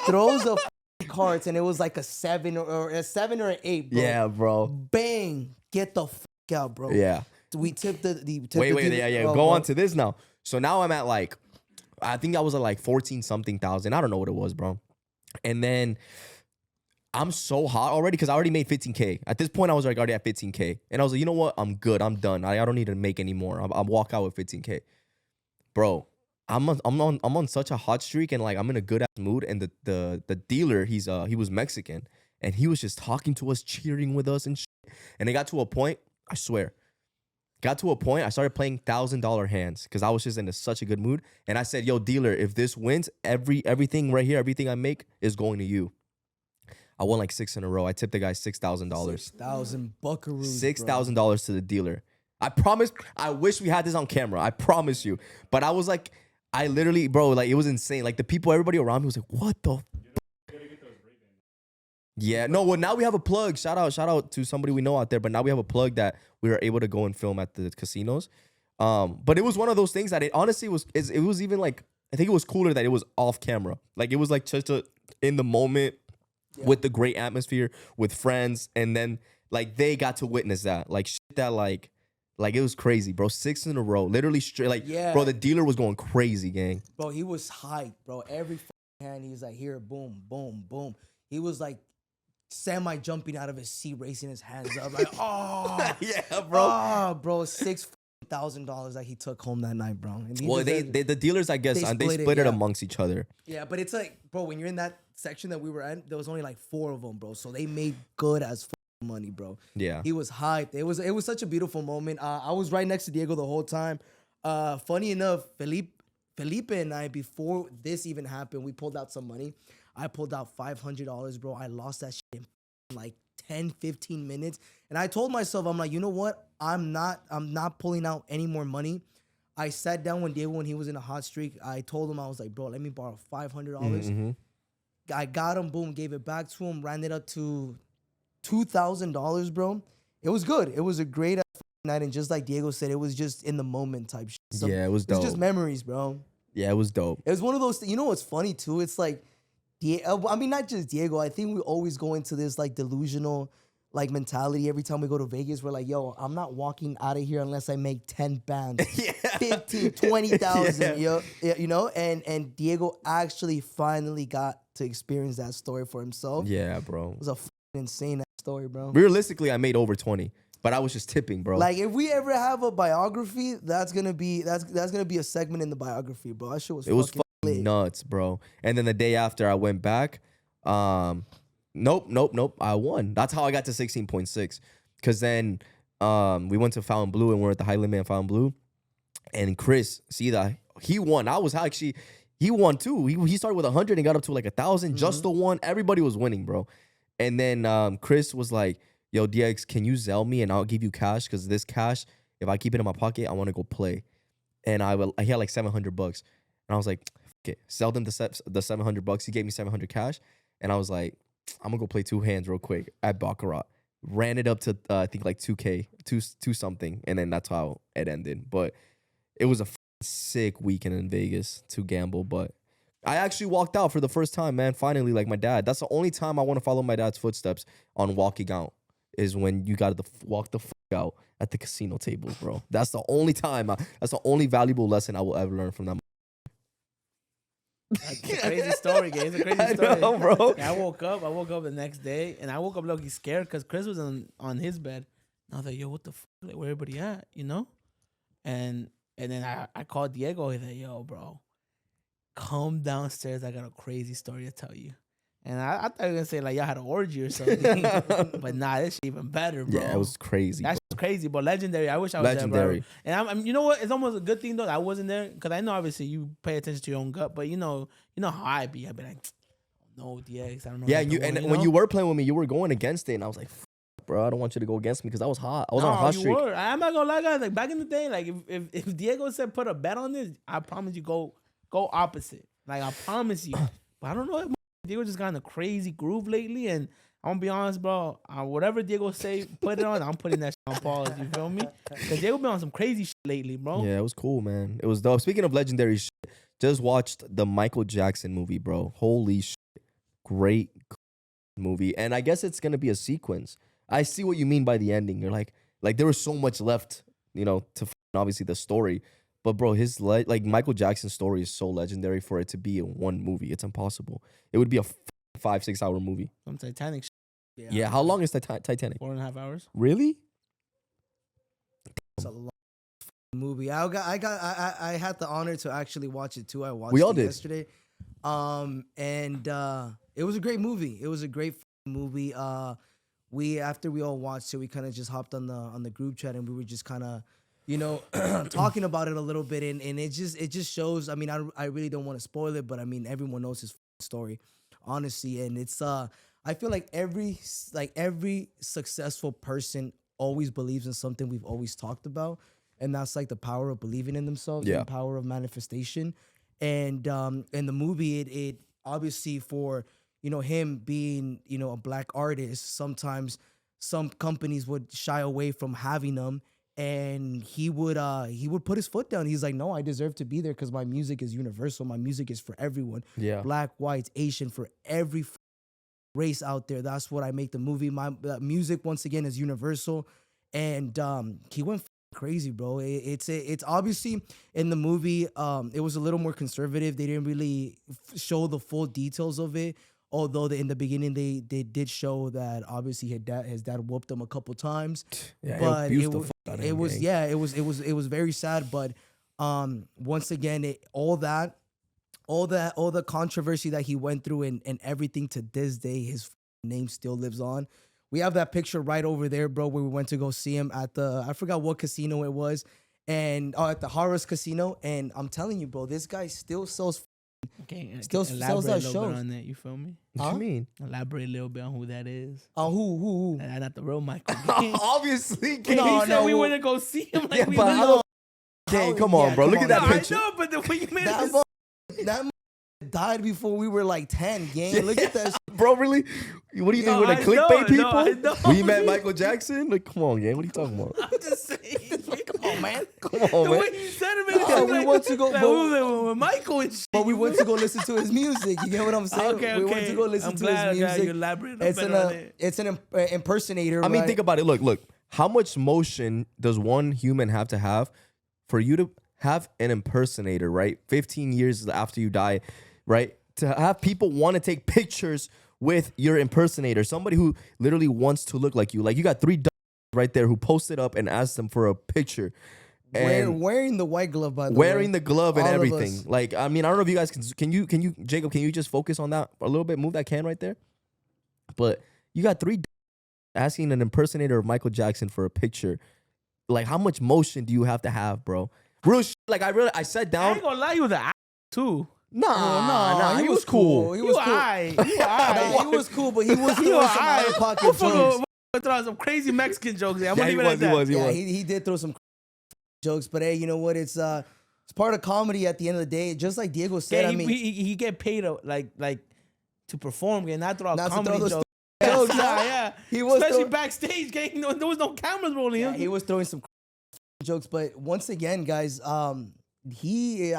[SPEAKER 3] throws of cards, and it was like a 7 or an 8. Bro.
[SPEAKER 2] Yeah, bro.
[SPEAKER 3] Bang! Get the out, bro.
[SPEAKER 2] Yeah.
[SPEAKER 3] We tipped the
[SPEAKER 2] Wait. Yeah. Go on to this now. So now I'm at like, I think I was at like 14 something thousand. I don't know what it was, bro. And then I'm so hot already because I already made 15K. At this point, I was like already at 15K. And I was like, you know what? I'm good. I'm done. I don't need to make any more. I'll walk out with 15K. Bro, I'm on such a hot streak and like I'm in a good ass mood. And the dealer, he was Mexican. And he was just talking to us, cheering with us and shit. And it got to a point, I swear, I started playing $1,000 hands because I was just in such a good mood. And I said, yo, dealer, if this wins, everything right here, everything I make is going to you. I won like 6 in a row. I tipped the guy $6,000.
[SPEAKER 3] 6,000 buckaroos.
[SPEAKER 2] $6,000 to the dealer. I promise. I wish we had this on camera. I promise you. But I was like, I literally, bro, like it was insane. Like the people, everybody around me was like, what the yeah, no, well, now we have a plug. Shout out to somebody we know out there. But now we have a plug that we were able to go and film at the casinos. But it was one of those things that it honestly was even like, I think it was cooler that it was off camera. Like it was like just in the moment with the great atmosphere with friends. And then like they got to witness that. Like shit that like it was crazy, bro. 6 in a row. Literally straight. Like, bro, the dealer was going crazy, gang.
[SPEAKER 3] Bro, he was hyped, bro. Every hand he's like, here, boom, boom, boom. He was like, semi-jumping out of his seat, raising his hands up, like, oh,
[SPEAKER 2] yeah, bro.
[SPEAKER 3] Oh, bro, $6,000 that he took home that night, bro. And
[SPEAKER 2] well, the dealers, I guess, they split it amongst each other.
[SPEAKER 3] Yeah, but it's like, bro, when you're in that section that we were in, there was only like 4 of them, bro. So they made good as money, bro.
[SPEAKER 2] Yeah,
[SPEAKER 3] he was hyped. It was such a beautiful moment. I was right next to Diego the whole time. Funny enough, Felipe and I, before this even happened, we pulled out some money. I pulled out $500, bro. I lost that shit in like 10, 15 minutes. And I told myself, I'm like, you know what? I'm not pulling out any more money. I sat down with Diego when he was in a hot streak. I told him, I was like, bro, let me borrow $500.
[SPEAKER 2] Mm-hmm.
[SPEAKER 3] I got him, boom, gave it back to him, ran it up to $2,000, bro. It was good. It was a great night. And just like Diego said, it was just in the moment type shit. So
[SPEAKER 2] yeah, it was dope.
[SPEAKER 3] It's just memories, bro.
[SPEAKER 2] Yeah, it was dope.
[SPEAKER 3] It was one of those, you know what's funny too? It's like, I mean, not just Diego. I think we always go into this like delusional like mentality every time we go to Vegas. We're like, yo, I'm not walking out of here unless I make 10 bands, 15, 20,000, you know? And Diego actually finally got to experience that story for himself.
[SPEAKER 2] Yeah, bro.
[SPEAKER 3] It was a insane story, bro.
[SPEAKER 2] Realistically, I made over 20, but I was just tipping, bro.
[SPEAKER 3] Like if we ever have a biography, that's gonna be a segment in the biography, bro. That shit was fucking
[SPEAKER 2] nuts, bro. And then the day after I went back, nope. I won. That's how I got to 16.6. Cause then we went to Fontainebleau and we're at the high limit in Fontainebleau. And Chris, see that he won. He won too. He started with 100 and got up to like 1,000. Just the one. Everybody was winning, bro. And then Chris was like, yo, DX, can you Zelle me and I'll give you cash? Cause this cash, if I keep it in my pocket, I want to go play. And I had like $700. And I was like, okay, sell them the $700. He gave me 700 cash. And I was like, I'm gonna go play 2 hands real quick at Baccarat. Ran it up to I think like 2K, two something, and then that's how it ended. But it was a sick weekend in Vegas to gamble. But I actually walked out for the first time, man. Finally, like my dad. That's the only time I want to follow my dad's footsteps on walking out. Is when you got to walk the fuck out at the casino tables, bro. That's the only time. That's the only valuable lesson I will ever learn from that.
[SPEAKER 1] That's a crazy story, guys. It's a crazy story.
[SPEAKER 2] I know, bro.
[SPEAKER 1] I woke up the next day, and I woke up looking scared because Chris was on his bed. And I was like, yo, what the fuck? Like, where everybody at, you know? And then I called Diego. He's like, yo, bro, come downstairs. I got a crazy story to tell you. And I thought you were gonna say like y'all had an orgy or something, but nah, this shit even better, bro.
[SPEAKER 2] Yeah, it was crazy.
[SPEAKER 1] That's crazy, but legendary. I wish I was
[SPEAKER 2] Legendary.
[SPEAKER 1] there, bro. And you know what? It's almost a good thing though that I wasn't there because I know obviously you pay attention to your own gut, but you know how I be. I be like, no, DX, I don't know.
[SPEAKER 2] Yeah, when you were playing with me, you were going against it, and I was like, bro, I don't want you to go against me because I was hot. I was on a hot streak.
[SPEAKER 1] I'm not gonna lie, guys. Like back in the day, like if Diego said put a bet on this, I promise you go opposite. Like I promise you. But I don't know. Diego just got in a crazy groove lately, and I'm gonna be honest, bro. Whatever Diego say, put it on. I'm putting that shit on pause. You feel me? Cause Diego been on some crazy shit lately, bro.
[SPEAKER 2] Yeah, it was cool, man. It was dope. Speaking of legendary shit, just watched the Michael Jackson movie, bro. Holy shit, great movie. And I guess it's gonna be a sequence. I see what you mean by the ending. You're like there was so much left, to obviously the story. But bro, his Michael Jackson's story is so legendary for it to be in one movie. It's impossible. It would be a 5-6 hour movie.
[SPEAKER 1] From Titanic.
[SPEAKER 2] Yeah. How long is the Titanic?
[SPEAKER 1] 4.5 hours.
[SPEAKER 2] Really?
[SPEAKER 3] It's a long movie. I had the honor to actually watch it too. I watched
[SPEAKER 2] We all
[SPEAKER 3] it
[SPEAKER 2] did.
[SPEAKER 3] yesterday. And it was a great movie. It was a great movie. After we all watched it, we kind of just hopped on the group chat and we were just kind of talking about it a little bit, and it just shows. I mean, I really don't want to spoil it, but I mean, everyone knows his story, honestly, and it's I feel like every successful person always believes in something we've always talked about, and that's like the power of believing in themselves, and the power of manifestation, and in the movie, it obviously for him being a black artist, sometimes some companies would shy away from having them. And he would put his foot down. He's like, no, I deserve to be there because my music is universal. My music is for everyone.
[SPEAKER 2] Yeah.
[SPEAKER 3] Black, whites, Asian, for every race out there. That's what I make the movie. My music, once again, is universal. And he went crazy, bro. It's obviously in the movie, it was a little more conservative. They didn't really show the full details of it. Although in the beginning they did show that obviously his dad whooped him a couple times,
[SPEAKER 2] yeah,
[SPEAKER 3] but
[SPEAKER 2] it
[SPEAKER 3] was very sad. But once again, all the controversy that he went through and everything, to this day his name still lives on. We have that picture right over there, bro, where we went to go see him at I forgot what casino it was, and at the Harrah's Casino. And I'm telling you, bro, this guy still sells.
[SPEAKER 1] Okay,
[SPEAKER 3] Still sells that show
[SPEAKER 1] on that. You feel me?
[SPEAKER 2] What you mean?
[SPEAKER 1] Elaborate a little bit on who that is.
[SPEAKER 3] Who?
[SPEAKER 1] Not the real Michael.
[SPEAKER 2] Obviously,
[SPEAKER 1] he said we went to go see him. Like we
[SPEAKER 2] come on, bro. Look at that picture.
[SPEAKER 1] I know, but the way you made
[SPEAKER 3] that died before we were like 10, gang. Look at that shit.
[SPEAKER 2] Bro, really? What do you think? We're the clickbait people?
[SPEAKER 1] No,
[SPEAKER 2] we met Michael Jackson? Like, come on, gang. What are you talking about?
[SPEAKER 1] I'm just saying. Come on, man.
[SPEAKER 2] Come on,
[SPEAKER 1] the
[SPEAKER 2] man.
[SPEAKER 1] way you said it,
[SPEAKER 3] we went to go,
[SPEAKER 1] with Michael and shit.
[SPEAKER 3] But we went to go listen to his music. You get what I'm saying?
[SPEAKER 1] Okay.
[SPEAKER 3] We went to go listen to his music. It's an impersonator.
[SPEAKER 2] I mean, think about it. Look. How much motion does one human have to have for you to have an impersonator, right? 15 years after you die, right? To have people want to take pictures with your impersonator, somebody who literally wants to look like you. Like, you got 3 right there who posted up and asked them for a picture. And
[SPEAKER 3] wearing the white glove, by the way.
[SPEAKER 2] Wearing the glove and everything. Like, I mean, I don't know if you guys can you, Jacob, can you just focus on that a little bit? Move that can right there. But you got 3 asking an impersonator of Michael Jackson for a picture. Like, how much motion do you have to have, bro? Real like, I sat down.
[SPEAKER 1] I ain't gonna lie, you was an too.
[SPEAKER 2] Nah, he was cool.
[SPEAKER 3] He was cool. He was cool, but he was doing some out of pocket jokes.
[SPEAKER 1] Throw some crazy Mexican jokes.
[SPEAKER 2] He was.
[SPEAKER 3] He did throw some jokes, but hey, you know what? It's part of comedy at the end of the day. Just like Diego said,
[SPEAKER 1] I mean, he get paid like to perform, and not throw out comedy jokes. Yeah.
[SPEAKER 3] He was
[SPEAKER 1] especially backstage, gang. There was no cameras rolling.
[SPEAKER 3] Yeah, he was throwing some jokes, but once again, guys, I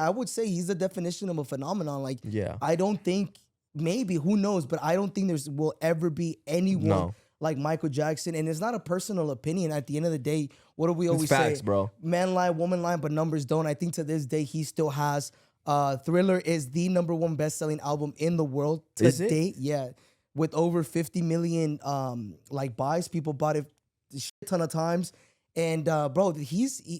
[SPEAKER 3] would say he's the definition of a phenomenon. Like, I don't think, maybe, who knows, but I don't think will ever be anyone like Michael Jackson. And it's not a personal opinion. At the end of the day, what do we always say?
[SPEAKER 2] Facts, bro.
[SPEAKER 3] Man lie, woman lie, but numbers don't. I think to this day, he still has Thriller is the #1 best-selling album in the world to date. Yeah, with over 50 million buys. People bought it a shit ton of times. And bro,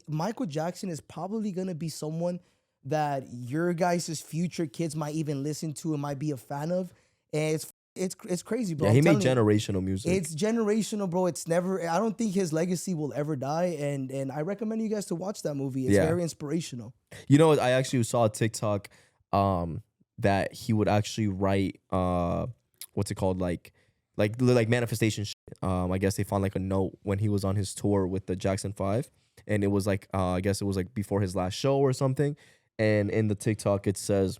[SPEAKER 3] Michael Jackson is probably gonna be someone that your guys' future kids might even listen to and might be a fan of. And it's it's crazy, bro.
[SPEAKER 2] Yeah,
[SPEAKER 3] I'm
[SPEAKER 2] he made
[SPEAKER 3] telling you.
[SPEAKER 2] generational music.
[SPEAKER 3] It's generational, bro. It's never. I don't think his legacy will ever die, and I recommend you guys to watch that movie. It's
[SPEAKER 2] Yeah.
[SPEAKER 3] very inspirational.
[SPEAKER 2] You know, I actually saw a TikTok that he would actually write what's it called, like manifestation shit. I guess they found like a note when he was on his tour with the Jackson 5, and it was like I guess it was like before his last show or something. And in the TikTok it says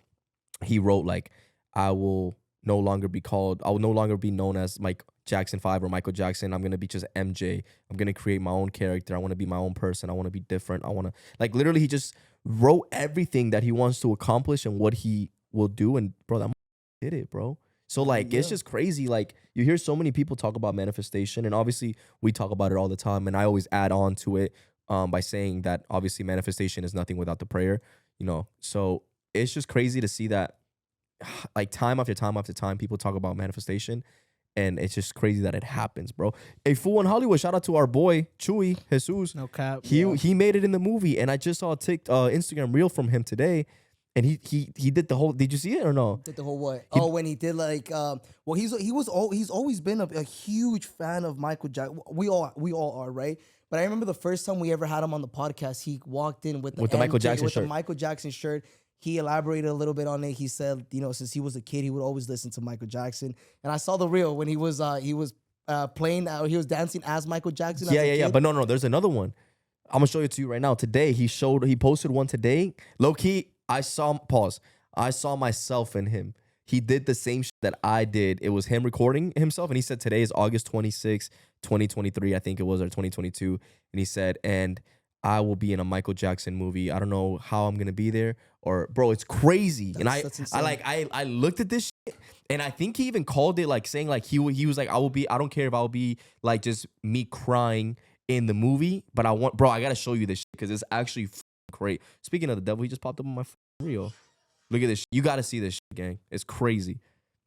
[SPEAKER 2] he wrote like, I will no longer be known as Mike Jackson 5 or Michael Jackson. I'm going to be just MJ. I'm going to create my own character. I want to be my own person. I want to be different. I want to, like, literally he just wrote everything that he wants to accomplish and what he will do. And bro, that did it, bro. So like, it's just crazy. Like, you hear so many people talk about manifestation, and obviously we talk about it all the time. And I always add on to it by saying that obviously manifestation is nothing without the prayer, you know? So it's just crazy to see that, like, time after time after time, people talk about manifestation, and it's just crazy that it happens, bro. A Fool in Hollywood, shout out to our boy Chewy Jesus.
[SPEAKER 1] No cap.
[SPEAKER 2] He made it in the movie, and I just saw a Instagram reel from him today, and he did the whole. Did you see it or no?
[SPEAKER 3] Did the whole what? When he did like well, he's always been a huge fan of Michael Jackson. We all are, right? But I remember the first time we ever had him on the podcast, he walked in with the
[SPEAKER 2] Michael Jackson shirt.
[SPEAKER 3] The Michael Jackson shirt. He elaborated a little bit on it. He said, you know, since he was a kid, he would always listen to Michael Jackson. And I saw the reel when he was playing, he was dancing as Michael Jackson.
[SPEAKER 2] Yeah. But no, there's another one. I'm gonna show it to you right now. Today he posted one today. Low key, I saw myself in him. He did the same shit that I did. It was him recording himself, and he said today is August 26, 2023, I think it was, or 2022. And he said, and I will be in a Michael Jackson movie. I don't know how I'm gonna be there, or bro, it's crazy. I looked at this shit, and I think he even called it like saying like he was like, I don't care if I'll be like just me crying in the movie, but I gotta show you this shit because it's actually great. Speaking of the devil, he just popped up on my reel. Look at this shit. You gotta see this shit, gang. It's crazy.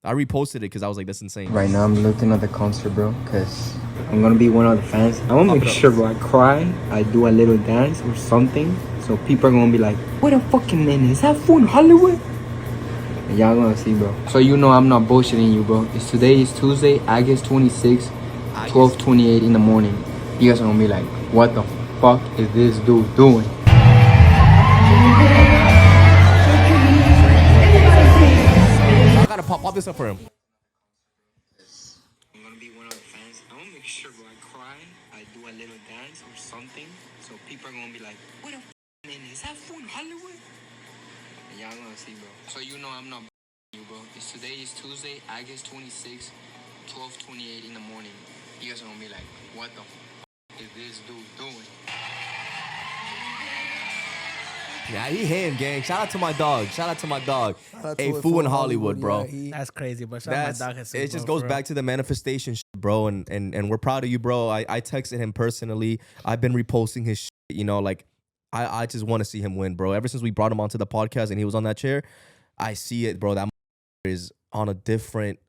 [SPEAKER 2] I reposted it because I was like, that's insane.
[SPEAKER 4] Right now, I'm looking at the concert, bro, because I'm going to be one of the fans. I want to make sure, bro, I cry, I do a little dance or something, so people are going to be like, what a fucking man is that fool in Hollywood? And y'all going to see, bro. So you know I'm not bullshitting you, bro. Today is Tuesday, August 26, 12:28 in the morning. You guys are going to be like, what the fuck is this dude doing?
[SPEAKER 2] I gotta pop this up for him.
[SPEAKER 4] I'm gonna be one of the fans. I wanna make sure, bro, I cry, I do a little dance or something, so people are gonna be like, what the man is that fool in Hollywood? And y'all gonna see, bro. So you know I'm not you, bro. Today is Tuesday, August 26, 12:28 in the morning. You guys are gonna be like, what the is this dude doing?
[SPEAKER 2] Yeah, he him, gang. Shout out to my dog. A Fool in Hollywood, bro.
[SPEAKER 1] That's crazy, but shout out my dog.
[SPEAKER 2] It just goes back to the manifestation shit, bro. And we're proud of you, bro. I texted him personally. I've been reposting his shit, you know, like I just want to see him win, bro. Ever since we brought him onto the podcast and he was on that chair, I see it, bro. That is on a different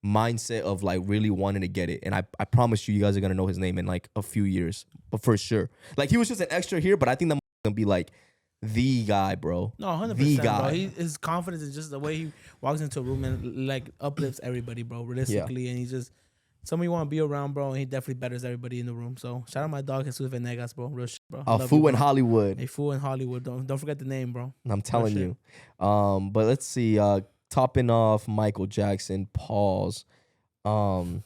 [SPEAKER 2] mindset of like really wanting to get it. And I promise you guys are gonna know his name in like a few years. But for sure. Like, he was just an extra here, but I think that gonna be like the guy, bro.
[SPEAKER 1] No, 100%.
[SPEAKER 2] The guy.
[SPEAKER 1] Bro. His confidence is just the way he walks into a room and like uplifts everybody, bro. Realistically, and he's just somebody you want to be around, bro. And he definitely betters everybody in the room. So shout out my dog Jesus Venegas, bro. Real shit, bro.
[SPEAKER 2] A Fool in Hollywood.
[SPEAKER 1] A Fool in Hollywood. Don't forget the name, bro.
[SPEAKER 2] I'm telling you. But let's see. Topping off Michael Jackson. Pause.
[SPEAKER 1] You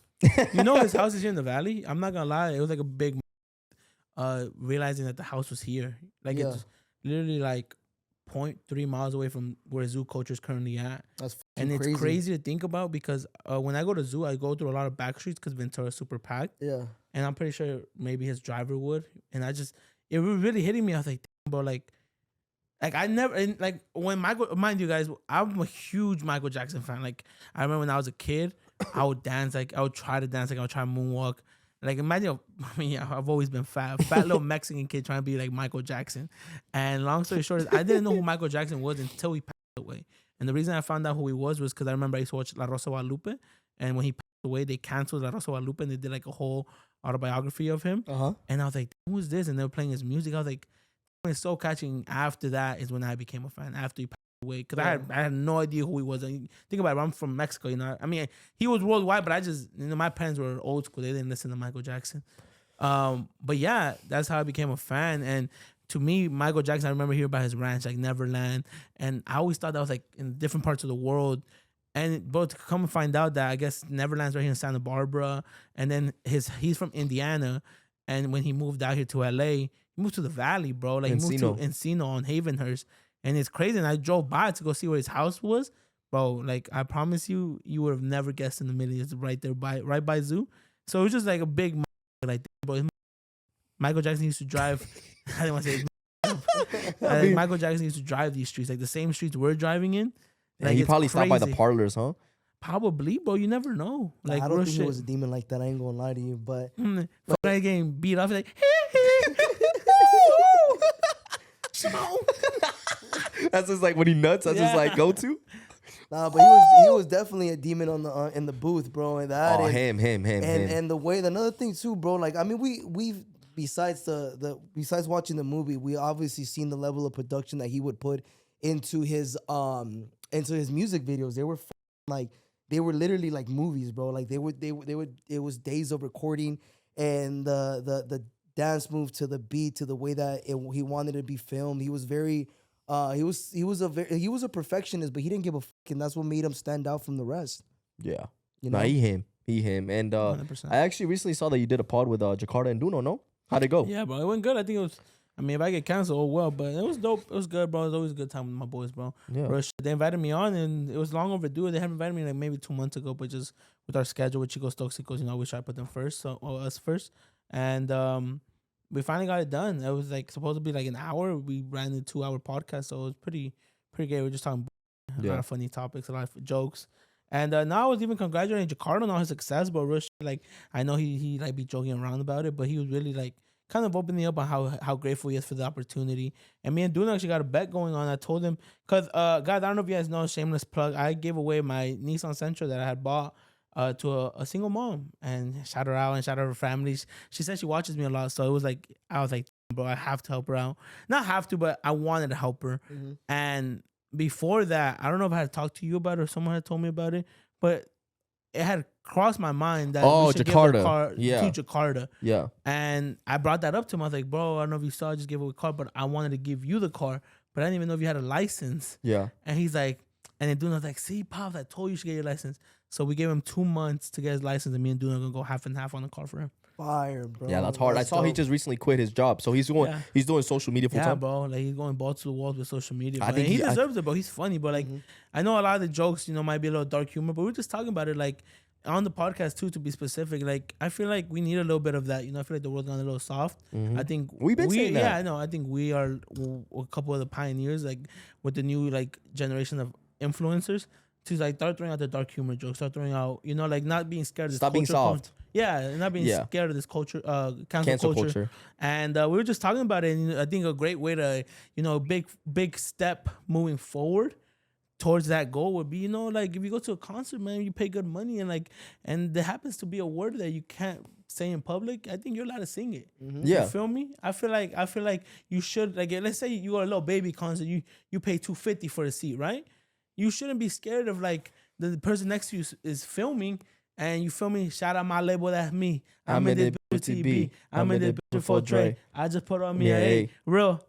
[SPEAKER 1] know his house is here in the valley. I'm not gonna lie. It was like a big. Realizing that the house was here, like it's literally like 0.3 miles away from where Zoo Culture is currently at.
[SPEAKER 3] That's
[SPEAKER 1] and
[SPEAKER 3] crazy.
[SPEAKER 1] It's crazy to think about because when I go to Zoo, I go through a lot of back streets because Ventura's super packed. Yeah. And I'm pretty sure maybe his driver would. And it was really hitting me. I was like, damn, bro, like I never, and like when mind you guys, I'm a huge Michael Jackson fan. Like, I remember when I was a kid, I would dance, like I would try to dance, like I would try to moonwalk. Like, imagine, I've always been fat little Mexican kid trying to be like Michael Jackson. And long story short, I didn't know who Michael Jackson was until he passed away. And the reason I found out who he was because I remember I used to watch La Rosa Guadalupe. And when he passed away, they canceled La Rosa Guadalupe and they did like a whole autobiography of him. And I was like, who is this? And they were playing his music. I was like, it's so catching. After that is when I became a fan. After he passed way because I had no idea who he was. And think about it, I'm from Mexico, you know. I mean, he was worldwide, but I just, you know, my parents were old school. They didn't listen to Michael Jackson. But yeah, that's how I became a fan. And to me, Michael Jackson, I remember hearing about his ranch, like Neverland, and I always thought that was like in different parts of the world. And bro, to come and find out that I guess Neverland's right here in Santa Barbara, and then he's from Indiana, and when he moved out here to LA, he moved to the Valley, bro. Like he moved to Encino on Havenhurst, and it's crazy. And I drove by to go see where his house was, bro. Like I promise you, you would have never guessed in a million. It's right there right by Zoo. So it was just like a big like, bro. Michael Jackson used to drive. I didn't want to say. Michael Jackson used to drive these streets, like the same streets we're driving in. Like,
[SPEAKER 2] he probably stopped by the parlors, huh?
[SPEAKER 1] Probably, bro. You never know. Like,
[SPEAKER 3] I don't think he was a demon like that. I ain't gonna lie to you, but
[SPEAKER 1] I getting beat off like.
[SPEAKER 2] That's just like when he nuts. That's just like go to.
[SPEAKER 3] Nah, but he was definitely a demon on the in the booth, bro. And that.
[SPEAKER 2] Oh,
[SPEAKER 3] him.
[SPEAKER 2] And
[SPEAKER 3] the way another thing too, bro. Like I mean, we've besides besides watching the movie, we obviously seen the level of production that he would put into his music videos. They were like they were literally like movies, bro. Like they would it was days of recording and the dance move to the beat, to the way that he wanted to be filmed. He was very he was a perfectionist, but he didn't give a fuck, and that's what made him stand out from the rest.
[SPEAKER 2] Yeah.
[SPEAKER 3] You know?
[SPEAKER 2] Nah, he him. And
[SPEAKER 1] 100%.
[SPEAKER 2] I actually recently saw that you did a pod with Jakarta and Duno, no? How'd it go?
[SPEAKER 1] Yeah, bro. It went good. I think it was. I mean, if I get canceled, oh well. But it was dope. It was good, bro. It was always a good time with my boys, bro.
[SPEAKER 2] Yeah.
[SPEAKER 1] Bro, they invited me on, and it was long overdue. They haven't invited me like maybe 2 months ago, but just with our schedule with Chicos Toxicos, you know, we try to put them first, so us first. And we finally got it done. It was like supposed to be like an hour. We ran a 2-hour podcast, so it was pretty great. We were just talking a lot of funny topics, a lot of jokes. And now I was even congratulating Jakarta on all his success, but real shit, like I know he like be joking around about it, but he was really like kind of opening up on how grateful he is for the opportunity. And me and Duna actually got a bet going on. I told him, because guys, I don't know if you guys know, shameless plug, I gave away my Nissan Sentra that I had bought to a single mom, and shout her out and shout out her family. She said she watches me a lot, so it was like I was like, bro, I have to help her out. Not have to, but I wanted to help her. Mm-hmm. And before that, I don't know if I had talked to you about it or someone had told me about it, but it had crossed my mind that we should
[SPEAKER 2] Jakarta.
[SPEAKER 1] give a car to Jakarta.
[SPEAKER 2] Yeah.
[SPEAKER 1] And I brought that up to him. I was like, bro, I don't know if you saw, I just gave away a car, but I wanted to give you the car, but I didn't even know if you had a license.
[SPEAKER 2] Yeah.
[SPEAKER 1] And he's like, and then Duna was like, see, Pops, I told you should get your license. So we gave him 2 months to get his license, and me and Duna are going to go half and half on the car for him.
[SPEAKER 3] Fire, bro.
[SPEAKER 2] Yeah, that's hard. I saw he just recently quit his job, so he's doing social media full time.
[SPEAKER 1] Yeah, bro. Like he's going balls to the walls with social media. I think he deserves it, bro. He's funny, but like I know a lot of the jokes, you know, might be a little dark humor, but we're just talking about it like on the podcast too, to be specific. Like I feel like we need a little bit of that. You know, I feel like the world's gone a little soft. I think
[SPEAKER 2] we've been saying that.
[SPEAKER 1] Yeah, I know. I think we are a couple of the pioneers, like with the new like generation of influencers, to like start throwing out the dark humor jokes, start throwing out, you know, like not being scared of this
[SPEAKER 2] Stop being soft.
[SPEAKER 1] Yeah, not being scared of this culture, cancel culture. And we were just talking about it, and I think a great way to, you know, big step moving forward towards that goal would be, you know, like if you go to a concert, man, you pay good money, and there happens to be a word that you can't say in public, I think you're allowed to sing it.
[SPEAKER 2] Yeah.
[SPEAKER 1] You feel me? I feel like you should, like, let's say you go to a little baby concert, you pay $250 for a seat, right? You shouldn't be scared of like the person next to you is filming, and you feel me? Shout out my label, that's me. I'm in this bitch with TB. I'm in this bitch for Dre. I just put on me a A. Real.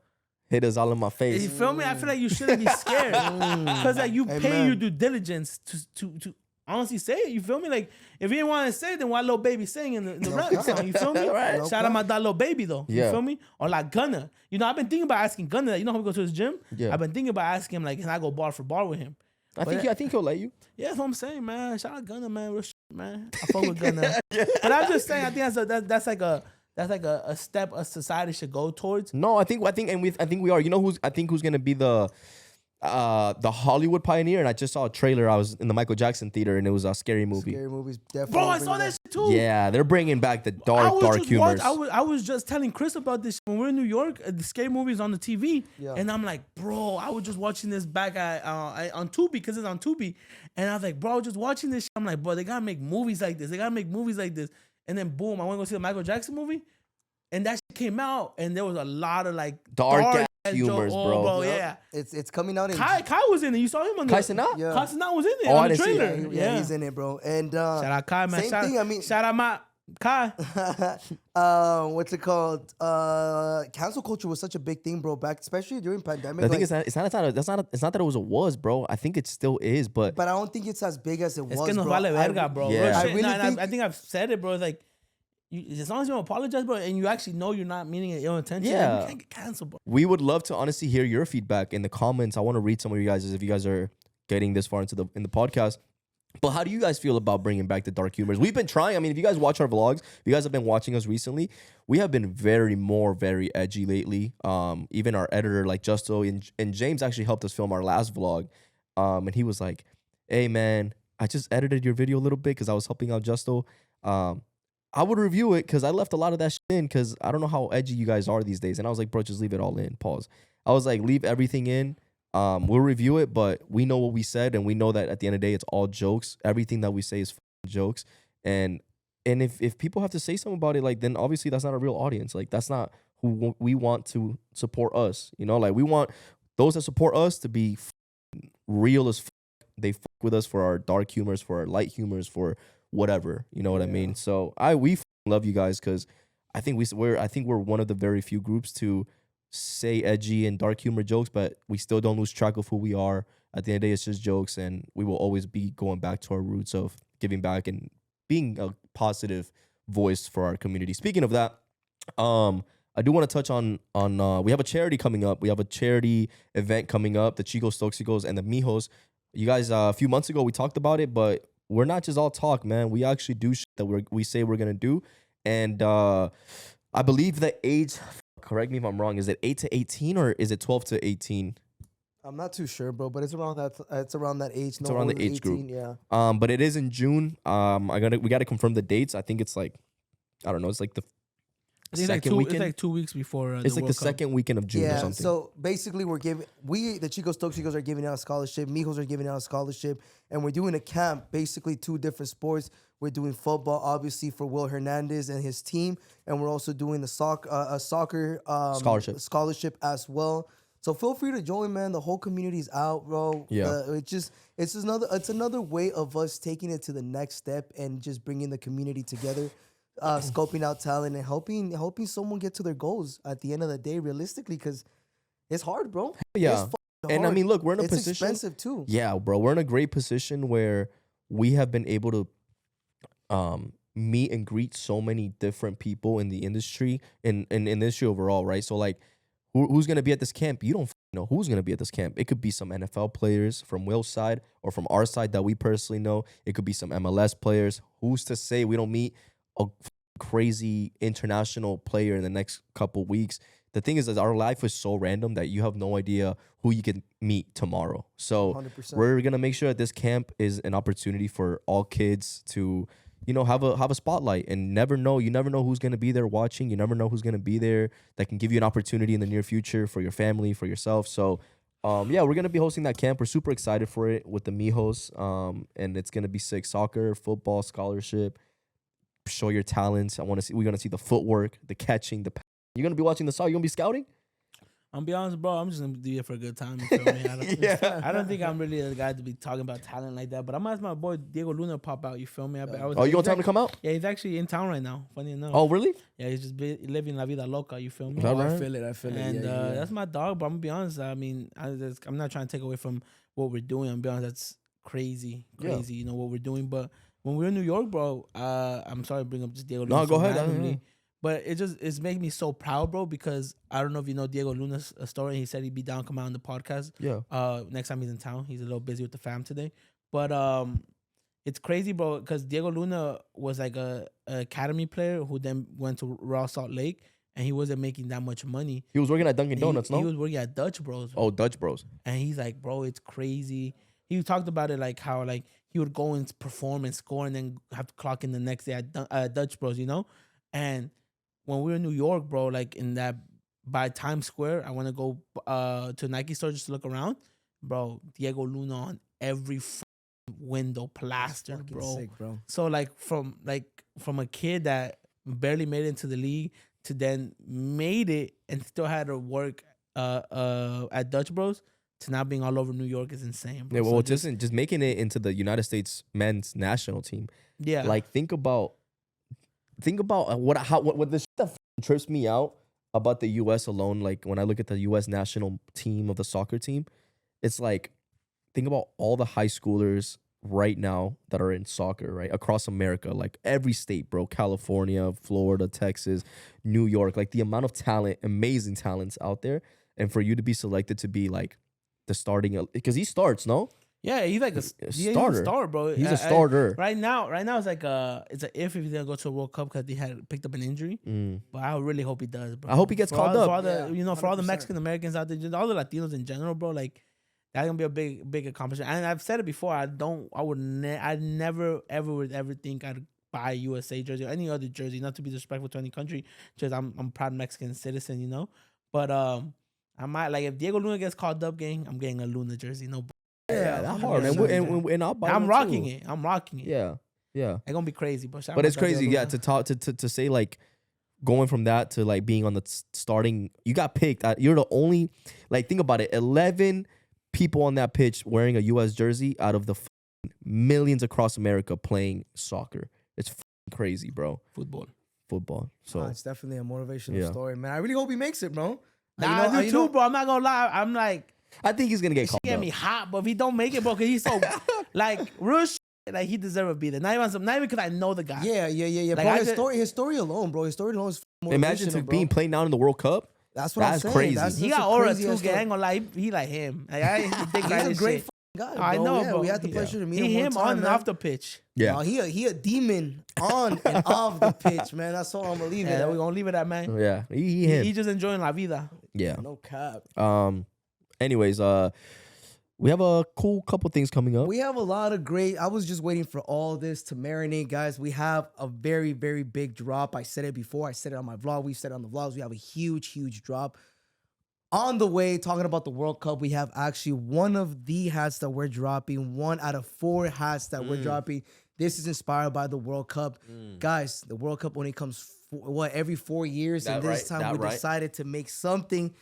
[SPEAKER 2] Haters all in my face.
[SPEAKER 1] You feel me? I feel like you shouldn't be scared. Because like you pay your due diligence to honestly say it. You feel me? Like if you didn't want to say it, then why Lil Baby sing in the rap song? You feel me?
[SPEAKER 2] Right.
[SPEAKER 1] Shout out my dog Lil Baby though.
[SPEAKER 2] Yeah.
[SPEAKER 1] You feel me? Or like Gunna. You know, I've been thinking about asking Gunna. You know how we go to his gym?
[SPEAKER 2] Yeah.
[SPEAKER 1] I've been thinking about asking him like, can I go bar for bar with him?
[SPEAKER 2] I think he'll let you.
[SPEAKER 1] Yeah, that's what I'm saying, man. Shout out Gunna, man. Real shit, man. I fuck with Gunna. But I'm just saying, I think that's like a step a society should go towards.
[SPEAKER 2] No, I think we are. You know who's gonna be the Hollywood pioneer? And I just saw a trailer. I was in the Michael Jackson theater, and it was a Scary Movie.
[SPEAKER 3] Scary Movies, definitely.
[SPEAKER 1] Bro, I saw that shit too.
[SPEAKER 2] Yeah, they're bringing back the dark humor.
[SPEAKER 1] I was just telling Chris about this when we were in New York. The Scary Movie is on the TV, and I'm like, bro, I was just watching this back on Tubi, because it's on Tubi, and I was like, bro, I was just watching this shit. I'm like, bro, they gotta make movies like this. And then boom, I went to go see the Michael Jackson movie, and that shit came out, and there was a lot of like dark
[SPEAKER 2] humors,
[SPEAKER 1] Joe,
[SPEAKER 2] bro.
[SPEAKER 1] bro,
[SPEAKER 3] Yup.
[SPEAKER 1] yeah.
[SPEAKER 3] It's coming out in
[SPEAKER 1] Kai was in it. You saw him on the
[SPEAKER 2] Kai Cenat?
[SPEAKER 3] Yeah.
[SPEAKER 1] Kai Cenat was in it
[SPEAKER 2] Oh, I
[SPEAKER 1] on the
[SPEAKER 2] didn't see
[SPEAKER 1] trailer.
[SPEAKER 2] it.
[SPEAKER 3] yeah, he's in it, bro. And
[SPEAKER 1] Shout out Kai, man.
[SPEAKER 3] same
[SPEAKER 1] shout,
[SPEAKER 3] thing. I mean,
[SPEAKER 1] shout out my Kai.
[SPEAKER 3] what's it called? Cancel culture was such a big thing, bro. Back, especially during pandemic.
[SPEAKER 2] I think
[SPEAKER 3] like,
[SPEAKER 2] it's not that it was, bro. I think it still is, but
[SPEAKER 3] but I don't think it's as big as it
[SPEAKER 1] Es
[SPEAKER 3] was,
[SPEAKER 1] que nos
[SPEAKER 3] bro.
[SPEAKER 1] vale verga, bro.
[SPEAKER 2] Yeah.
[SPEAKER 1] Real
[SPEAKER 3] I
[SPEAKER 1] shit.
[SPEAKER 3] really
[SPEAKER 1] Nah, and
[SPEAKER 3] think-
[SPEAKER 1] I think I've said it, bro. It's like, as long as you don't apologize, bro, and you actually know you're not meaning it ill intention,
[SPEAKER 2] Yeah.
[SPEAKER 1] you can't get canceled, bro.
[SPEAKER 2] we would love to honestly hear your feedback in the comments. I want to read some of you guys if you guys are getting this far into the podcast. But how do you guys feel about bringing back the dark humors? We've been trying. I mean, if you guys watch our vlogs, if you guys have been watching us recently, we have been very edgy lately. Even our editor, like Justo and James, actually helped us film our last vlog. And he was like, "Hey man, I just edited your video a little bit because I was helping out Justo. I would review it because I left a lot of that shit in because I don't know how edgy you guys are these days." And I was like, "Bro, just leave it all in." Pause. I was like, "Leave everything in. We'll review it, but we know what we said, and we know that at the end of the day, it's all jokes. Everything that we say is jokes. And if people have to say something about it, like, then obviously that's not a real audience. Like, that's not who we want to support us. You know, like, we want those that support us to be real as they fuck with us for our dark humors, for our light humors, for whatever. You know what I mean? So we love you guys because I think we're one of the very few groups to say edgy and dark humor jokes, but we still don't lose track of who we are. At the end of the day, it's just jokes, and we will always be going back to our roots of giving back and being a positive voice for our community. Speaking of that, I do want to touch on we have a charity coming up. We have a charity event coming up, the Chicos Toxicos and the Mijos. You guys, a few months ago, we talked about it, but we're not just all talk, man. We actually do shit that we say we're going to do. And I believe the age, correct me if I'm wrong, is it 8 to 18 or is it 12 to 18?
[SPEAKER 3] I'm not too sure, bro, but it's around that. It's around that age.
[SPEAKER 2] It's around the age
[SPEAKER 3] 18,
[SPEAKER 2] group.
[SPEAKER 3] Yeah.
[SPEAKER 2] But it is in June. We got to confirm the dates. I think it's like, I don't know. It's like the
[SPEAKER 1] I think
[SPEAKER 2] second weekend.
[SPEAKER 1] It's like 2 weeks before.
[SPEAKER 2] It's like
[SPEAKER 1] World
[SPEAKER 2] the
[SPEAKER 1] Cup.
[SPEAKER 2] second weekend of June or
[SPEAKER 3] Yeah,
[SPEAKER 2] something.
[SPEAKER 3] so basically the Chicos Toxicos are giving out a scholarship, Mijos are giving out a scholarship, and we're doing a camp, basically 2 different sports. We're doing football, obviously, for Will Hernandez and his team, and we're also doing the soccer scholarship as well. So feel free to join, man. The whole community's out, bro.
[SPEAKER 2] Yeah.
[SPEAKER 3] It's another way of us taking it to the next step and just bringing the community together. Scoping out talent and helping someone get to their goals at the end of the day, realistically, because it's hard, bro.
[SPEAKER 2] Yeah.
[SPEAKER 3] It's
[SPEAKER 2] And I
[SPEAKER 3] hard.
[SPEAKER 2] mean, look, we're in a
[SPEAKER 3] It's
[SPEAKER 2] position.
[SPEAKER 3] expensive too.
[SPEAKER 2] Yeah, bro. We're in a great position where we have been able to meet and greet so many different people in the industry and in industry overall, right? So like, who's gonna be at this camp? You don't know who's gonna be at this camp. It could be some NFL players from Will's side or from our side that we personally know. It could be some MLS players. Who's to say we don't meet a crazy international player in the next couple weeks? The thing is that our life is so random that you have no idea who you can meet tomorrow. So
[SPEAKER 3] 100%.
[SPEAKER 2] we're gonna make sure that this camp is an opportunity for all kids to, you know, have a spotlight and you never know who's gonna be there watching. You never know who's gonna be there that can give you an opportunity in the near future for your family, for yourself. So yeah, we're gonna be hosting that camp. We're super excited for it with the Mijos. And it's gonna be sick. Soccer, football, scholarship. Show your talents. We're gonna see the footwork, the catching, you're gonna be watching the soccer. You're gonna be scouting.
[SPEAKER 1] I'm be honest, bro. I'm just gonna be there for a good time. You feel me? I don't think I'm really the guy to be talking about talent like that. But I'm gonna ask my boy Diego Luna to pop out. You feel me?
[SPEAKER 2] You want time to come out?
[SPEAKER 1] Yeah, he's actually in town right now. Funny enough.
[SPEAKER 2] Oh, really?
[SPEAKER 1] Yeah, he's just living la vida loca. You feel me?
[SPEAKER 2] All
[SPEAKER 3] I
[SPEAKER 2] right.
[SPEAKER 3] feel it.
[SPEAKER 1] And
[SPEAKER 3] yeah.
[SPEAKER 1] that's my dog. But I'm gonna be honest. I mean, I'm not trying to take away from what we're doing. I'm be honest. That's crazy. You know what we're doing. But when we're in New York, bro, I'm sorry to bring up just Diego Luna.
[SPEAKER 2] No, go ahead.
[SPEAKER 1] randomly, but it's making me so proud, bro, because I don't know if you know Diego Luna's story. He said he'd be down to come out on the podcast.
[SPEAKER 2] Yeah.
[SPEAKER 1] Next time he's in town. He's a little busy with the fam today. But it's crazy, bro, because Diego Luna was like a academy player who then went to Raw Salt Lake, and he wasn't making that much money.
[SPEAKER 2] He was working at Dunkin' Donuts,
[SPEAKER 1] He was working at Dutch Bros.
[SPEAKER 2] Oh, Dutch Bros.
[SPEAKER 1] And he's like, bro, it's crazy. He talked about it like how like he would go and perform and score and then have to clock in the next day at Dutch Bros, you know? And when we were in New York, bro, like in that by Times Square, I want to go to a Nike store just to look around. Bro, Diego Luna on every window plastered, bro.
[SPEAKER 3] Sick, bro.
[SPEAKER 1] So like from a kid that barely made it into the league to then made it and still had to work at Dutch Bros to now being all over New York is insane, bro.
[SPEAKER 2] Yeah, well,
[SPEAKER 1] So
[SPEAKER 2] just making it into the United States men's national team.
[SPEAKER 1] yeah,
[SPEAKER 2] Like, think about what the shit that trips me out about the U.S. alone. Like, when I look at the U.S. national team of the soccer team, it's like, think about all the high schoolers right now that are in soccer, right? Across America, like every state, bro. California, Florida, Texas, New York. Like, the amount of talent, amazing talents out there. And for you to be selected to be like the starting, because he starts, no?
[SPEAKER 1] yeah, he's like
[SPEAKER 2] He's
[SPEAKER 1] he's a
[SPEAKER 2] starter.
[SPEAKER 1] star, bro.
[SPEAKER 2] He's a starter.
[SPEAKER 1] Right now, it's like it's a if he's gonna go to a World Cup because he had picked up an injury. But I really hope he does, bro.
[SPEAKER 2] I hope he gets called up.
[SPEAKER 1] For all the,
[SPEAKER 3] Yeah,
[SPEAKER 1] for all the
[SPEAKER 3] 100%.
[SPEAKER 1] Mexican Americans out there, just all the Latinos in general, bro. Like that's gonna be a big accomplishment. And I've said it before. I never ever would ever think I'd buy a USA jersey or any other jersey. Not to be disrespectful to any country, just I'm a proud Mexican citizen, you know. But I might like if Diego Luna gets called up, gang, I'm getting a Luna jersey. No.
[SPEAKER 2] Yeah, that's hard. And I'll buy
[SPEAKER 1] I'm
[SPEAKER 2] one
[SPEAKER 1] rocking
[SPEAKER 2] too.
[SPEAKER 1] it. I'm rocking it.
[SPEAKER 2] Yeah.
[SPEAKER 1] It's gonna be crazy, but
[SPEAKER 2] But it's crazy, yeah, to talk to say like going from that to like being on the starting. You got picked. You're the only, like, think about it. 11 people on that pitch wearing a U.S. jersey out of the millions across America playing soccer. It's crazy, bro. Football. So
[SPEAKER 3] It's definitely a motivational
[SPEAKER 2] Yeah.
[SPEAKER 3] story, man. I really hope he makes it, bro.
[SPEAKER 1] Nah, I do too, bro. I'm not gonna lie. I'm like,
[SPEAKER 2] I think he's gonna get
[SPEAKER 1] it
[SPEAKER 2] called
[SPEAKER 1] get
[SPEAKER 2] up.
[SPEAKER 1] me hot, but if he don't make it, bro, because he's so like real shit, like he deserve to be there. Not even because I know the guy.
[SPEAKER 3] Yeah.
[SPEAKER 1] Like,
[SPEAKER 3] Bro,
[SPEAKER 1] I
[SPEAKER 3] his story alone, bro. His story alone is
[SPEAKER 2] Imagine
[SPEAKER 3] motivational,
[SPEAKER 2] being
[SPEAKER 3] bro.
[SPEAKER 2] played now in the World Cup.
[SPEAKER 3] That's what I'm
[SPEAKER 2] That's
[SPEAKER 3] saying.
[SPEAKER 2] crazy.
[SPEAKER 1] He
[SPEAKER 3] That's
[SPEAKER 1] got
[SPEAKER 3] a
[SPEAKER 1] aura
[SPEAKER 3] crazy
[SPEAKER 1] too,
[SPEAKER 3] ass
[SPEAKER 1] gang. I
[SPEAKER 3] story.
[SPEAKER 1] ain't gonna lie. He like him. Like, I ain't think
[SPEAKER 3] He's a great guy, bro.
[SPEAKER 1] I know,
[SPEAKER 3] yeah,
[SPEAKER 1] bro.
[SPEAKER 3] We had the pleasure to meet
[SPEAKER 1] He
[SPEAKER 3] him
[SPEAKER 1] him
[SPEAKER 3] one time,
[SPEAKER 1] on and
[SPEAKER 3] man.
[SPEAKER 1] off the pitch.
[SPEAKER 2] Yeah.
[SPEAKER 3] No, he a demon on and off the pitch, man. That's all I'm gonna leave it.
[SPEAKER 1] Yeah,
[SPEAKER 3] at.
[SPEAKER 1] we're gonna leave it at, man.
[SPEAKER 2] Yeah. He him.
[SPEAKER 1] He just enjoying la vida.
[SPEAKER 2] Yeah.
[SPEAKER 3] No cap.
[SPEAKER 2] Anyways, we have a cool couple things coming up.
[SPEAKER 3] We have a lot of great. I was just waiting for all this to marinate, guys. We have a very, very big drop. I said it before. I said it on my vlog. We've said it on the vlogs. We have a huge drop on the way. Talking about the World Cup, we have actually one of the hats that we're dropping. 1 out of 4 hats that we're dropping. This is inspired by the World Cup, guys. The World Cup only comes every 4 years, and this time we decided to make something.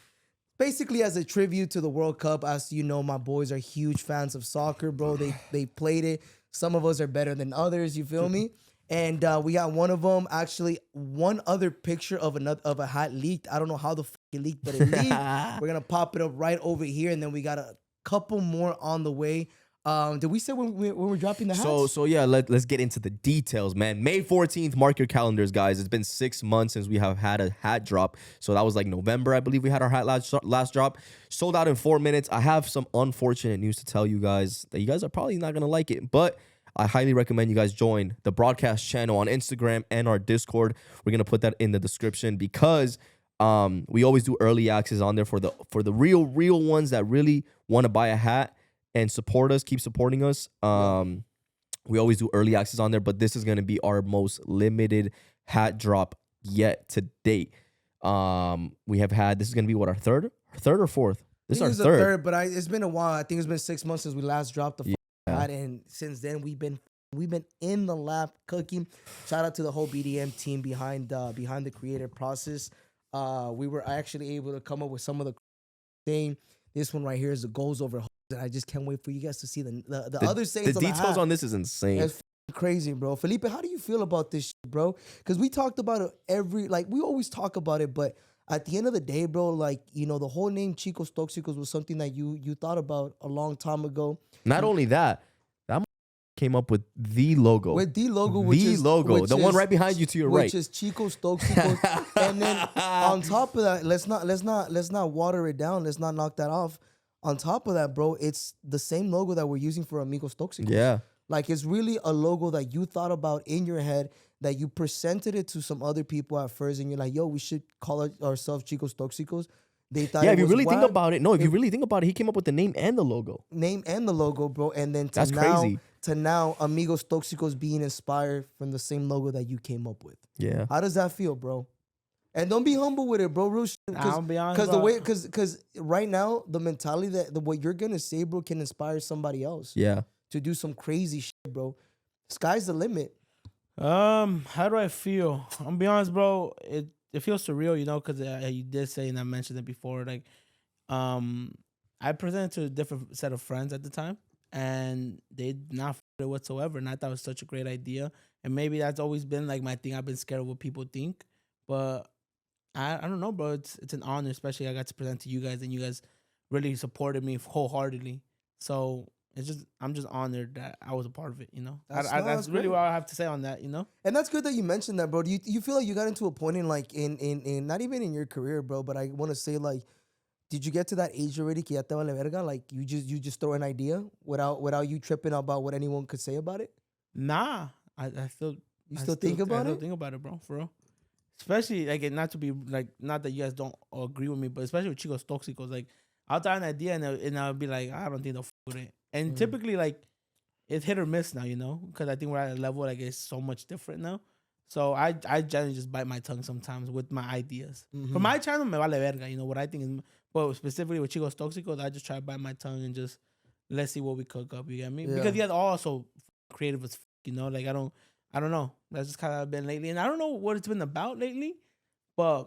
[SPEAKER 3] Basically, as a tribute to the World Cup. As you know, my boys are huge fans of soccer, bro. They played it. Some of us are better than others. You feel me? And we got one of them. Actually, one other picture of a hat leaked. I don't know how the fuck it leaked, but it leaked. We're gonna pop it up right over here, and then we got a couple more on the way. Did we say when we're dropping the hats?
[SPEAKER 2] So yeah, let's get into the details, man. May 14th, mark your calendars, guys. It's been 6 months since we have had a hat drop. So that was like November, I believe we had our hat last drop. Sold out in 4 minutes. I have some unfortunate news to tell you guys that you guys are probably not gonna like it, but I highly recommend you guys join the broadcast channel on Instagram and our Discord. We're gonna put that in the description because we always do early access on there for the real ones that really want to buy a hat and support us, keep supporting us. We always do early access on there, but this is gonna be our most limited hat drop yet to date. We have had, this is gonna be what, our third or fourth? This is our third.
[SPEAKER 3] But it's been a while. I think it's been 6 months since we last dropped the hat, and since then we've been in the lab cooking. Shout out to the whole BDM team behind the creative process. We were actually able to come up with some of the thing. This one right here is the goals over. And I just can't wait for you guys to see the other sayings.
[SPEAKER 2] The details on this is insane.
[SPEAKER 3] It's crazy, bro. Felipe, how do you feel about this shit, bro? Because we talked about it we always talk about it, but at the end of the day, bro, like, you know, the whole name Chicos Toxicos was something that you thought about a long time ago.
[SPEAKER 2] Not only that came up with the logo.
[SPEAKER 3] With the logo,
[SPEAKER 2] the one right behind you to your right.
[SPEAKER 3] Which is Chicos Toxicos. And then on top of that, let's not water it down. Let's not knock that off. On top of that, bro, it's the same logo that we're using for Amigos Tóxicos.
[SPEAKER 2] Yeah.
[SPEAKER 3] Like, it's really a logo that you thought about in your head, that you presented it to some other people at first, and you're like, yo, we should call ourselves Chicos Toxicos. They thought
[SPEAKER 2] if you really think about it, if you really think about it, he came up with the name and the logo.
[SPEAKER 3] Bro. And then
[SPEAKER 2] that's crazy.
[SPEAKER 3] To now, Amigos Tóxicos being inspired from the same logo that you came up with.
[SPEAKER 2] Yeah.
[SPEAKER 3] How does that feel, bro? And don't be humble with it, bro. Real shit.
[SPEAKER 1] I'll be honest,
[SPEAKER 3] Because right now, the mentality what you're gonna say, bro, can inspire somebody else.
[SPEAKER 2] Yeah.
[SPEAKER 3] To do some crazy shit, bro. Sky's the limit.
[SPEAKER 1] How do I feel? I'm be honest, bro. It feels surreal, you know, because you did say, and I mentioned it before, like, I presented to a different set of friends at the time, and they did not f- it whatsoever. And I thought it was such a great idea. And maybe that's always been like my thing. I've been scared of what people think, but I don't know, bro. It's an honor, especially I got to present to you guys, and you guys really supported me wholeheartedly. So I'm just honored that I was a part of it. You know, that's really
[SPEAKER 3] great.
[SPEAKER 1] what I have to say on that. You know,
[SPEAKER 3] And that's good that you mentioned that, bro. Do you feel like you got into a point in like in not even in your career, bro, but I want to say like, did you get to that age already que ya te vale verga? Like you just throw an idea without you tripping about what anyone could say about it?
[SPEAKER 1] nah, I feel
[SPEAKER 3] You still think about
[SPEAKER 1] I still
[SPEAKER 3] it?
[SPEAKER 1] think about it, bro, for real. Especially like not to be like not that you guys don't agree with me, but especially with Chicos Toxicos, like I'll throw an idea and I'll be like, I don't think they'll f with it. And typically like it's hit or miss now, you know, because I think we're at a level like it's so much different now. So I generally just bite my tongue sometimes with my ideas. For my channel, me vale verga, you know what I think is. But specifically with Chicos Toxicos, I just try to bite my tongue and just let's see what we cook up. You get me?
[SPEAKER 3] Yeah.
[SPEAKER 1] Because you guys are also creative as you know. Like I don't know. That's just kind of been lately, and I don't know what it's been about lately, but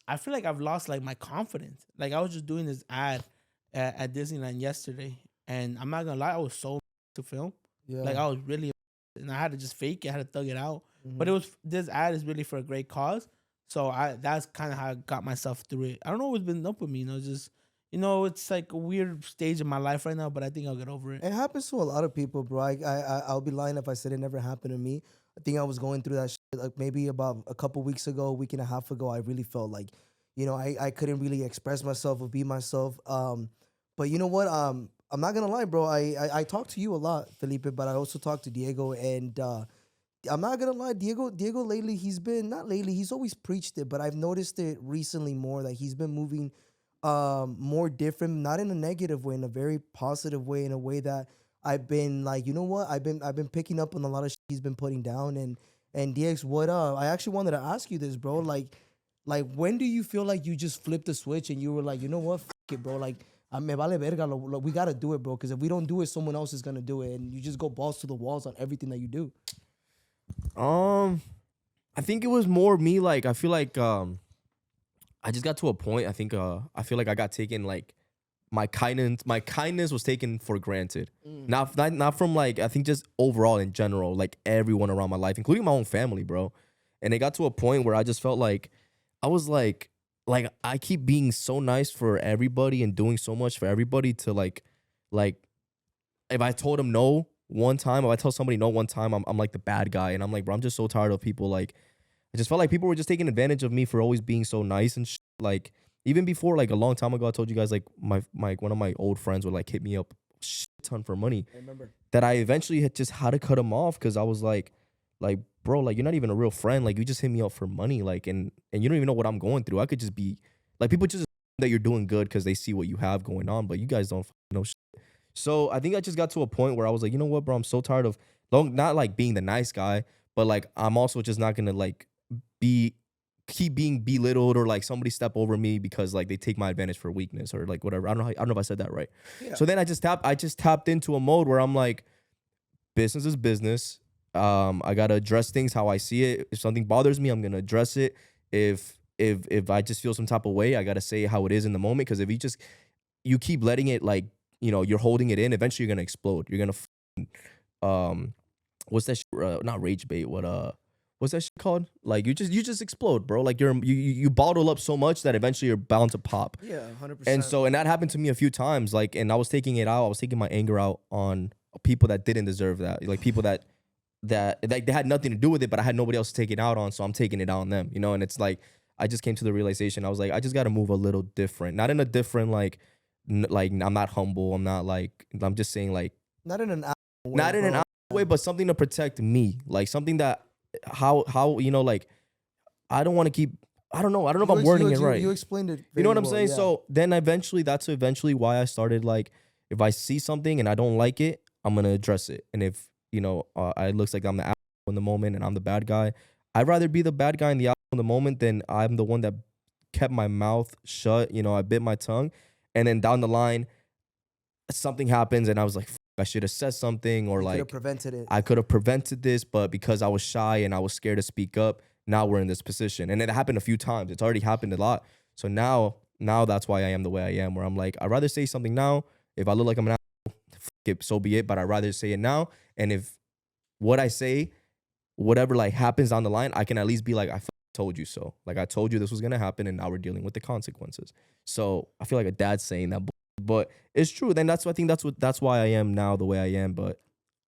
[SPEAKER 1] I feel like I've lost like my confidence. Like I was just doing this ad at Disneyland yesterday, and I'm not gonna lie, I was so to film.
[SPEAKER 3] Yeah.
[SPEAKER 1] Like I was really, and I had to just fake it. I had to thug it out. But it was this ad is really for a great cause. So that's kind of how I got myself through it. I don't know what's been up with me. You know, just it's like a weird stage in my life right now. But I think I'll get over it.
[SPEAKER 3] It happens to a lot of people, bro. I'll be lying if I said it never happened to me. I think I was going through that shit, like maybe about a couple weeks ago, a week and a half ago. I really felt like, I couldn't really express myself or be myself. But you know what? I'm not gonna lie, bro. I talk to you a lot, Felipe, but I also talk to Diego, and I'm not gonna lie, Diego lately, he's always preached it, but I've noticed it recently more that he's been moving more different, not in a negative way, in a very positive way, in a way that I've been like, you know what? I've been picking up on a lot of shit he's been putting down, and DX, what up? I actually wanted to ask you this, bro. Like when do you feel like you just flipped the switch and you were like, you know what? F it, bro. Like me vale verga, we gotta do it, bro. Because if we don't do it, someone else is gonna do it, and you just go balls to the walls on everything that you do.
[SPEAKER 2] I think it was more me. Like I feel like I just got to a point. I think I feel like I got taken like my kindness was taken for granted. Not from like I think just overall in general, like everyone around my life, including my own family, bro. And it got to a point where I just felt like I was like I keep being so nice for everybody and doing so much for everybody to like if I told them no one time, if I tell somebody no one time, I'm like the bad guy. And I'm like, bro, I'm just so tired of people. Like, I just felt like people were just taking advantage of me for always being so nice and like, even before, like a long time ago, I told you guys, like one of my old friends would like hit me up a shit ton for money.
[SPEAKER 3] I remember.
[SPEAKER 2] That I eventually had to cut him off because I was like, bro, like you're not even a real friend. Like you just hit me up for money. Like, and you don't even know what I'm going through. I could just be like, people just that you're doing good because they see what you have going on, but you guys don't know shit. So I think I just got to a point where I was like, you know what, bro, I'm so tired of not like being the nice guy, but like I'm also just not gonna like keep being belittled or like somebody step over me because like they take my advantage for weakness or like whatever. I don't know if I said that right. Yeah. So then I just tapped into a mode where I'm like, business is business. I gotta address things how I see it. If something bothers me, I'm gonna address it. If I just feel some type of way, I gotta say how it is in the moment. Because if you keep letting it like, you're holding it in, eventually you're gonna explode. You're gonna what's that shit? Not rage bait, what's that shit called? Like you just explode, bro. Like you bottle up so much that eventually you're bound to pop.
[SPEAKER 3] Yeah, 100%.
[SPEAKER 2] And that happened to me a few times. Like, and I was taking my anger out on people that didn't deserve that. Like people that like they had nothing to do with it, but I had nobody else to take it out on, so I'm taking it out on them. And it's like I just came to the realization. I was like, I just gotta move a little different. Not in a different like I'm not humble. I'm not like, I'm just saying like
[SPEAKER 3] not in an
[SPEAKER 2] way, but something to protect me. Like something that how like I don't want to keep. I don't know if I'm wording it right.
[SPEAKER 3] You explained it.
[SPEAKER 2] You know what I'm saying?
[SPEAKER 3] Yeah.
[SPEAKER 2] So then that's eventually why I started like, if I see something and I don't like it, I'm gonna address it. And if it looks like I'm the asshole in the moment and I'm the bad guy, I'd rather be the bad guy in the asshole in the moment than I'm the one that kept my mouth shut. I bit my tongue, and then down the line, something happens and I was like, I should have said something, or like
[SPEAKER 3] prevented it.
[SPEAKER 2] I could have prevented this, but because I was shy and I was scared to speak up, now we're in this position. And it happened a few times. It's already happened a lot. So now now that's why I am the way I am, where I'm like, I'd rather say something now. If I look like I'm an asshole, so be it. But I'd rather say it now. And if what I say, whatever like happens down the line, I can at least be like, I told you so. Like I told you this was gonna happen, and now we're dealing with the consequences. So I feel like a dad saying that, but it's true. Then I think that's why I am now the way I am. But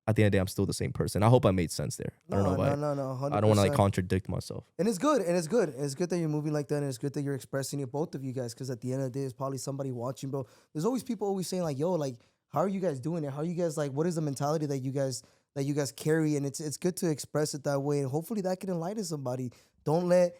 [SPEAKER 2] at the end of the day, I'm still the same person. I hope I made sense there. I don't know if
[SPEAKER 3] No.
[SPEAKER 2] I don't want to like contradict myself.
[SPEAKER 3] And it's good. It's good that you're moving like that, and it's good that you're expressing it, both of you guys, because at the end of the day, there's probably somebody watching, bro. There's always people always saying like, yo, like, how are you guys doing it? How are you guys, like, what is the mentality that you guys carry? And it's good to express it that way, and hopefully that can enlighten somebody. Don't let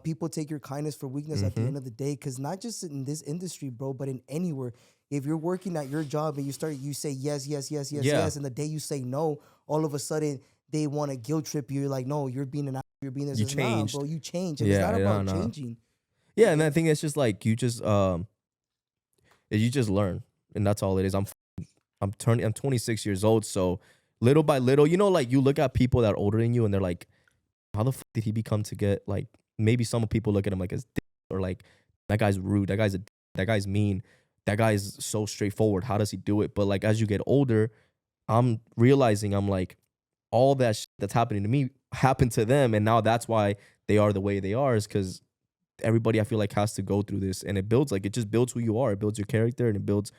[SPEAKER 3] people take your kindness for weakness at the end of the day, because not just in this industry, bro, but in anywhere. If you're working at your job and you say yes, and the day you say no, all of a sudden they want to guilt trip you. You're like, no, you're being an you're being this.
[SPEAKER 2] You changed,
[SPEAKER 3] bro. You changed. And it's not about changing.
[SPEAKER 2] Yeah, and I think it's just like you just learn, and that's all it is. I'm 26 years old, so little by little, you know, like you look at people that are older than you, and they're like, how the fuck did he become to get like? Maybe some people look at him like as or like that guy's rude, that guy's mean. That guy's so straightforward. How does he do it? But like as you get older, I'm realizing I'm like all that shit that's happening to me happened to them, and now that's why they are the way they are. Is because everybody I feel like has to go through this, and it just builds who you are. It builds your character, and it builds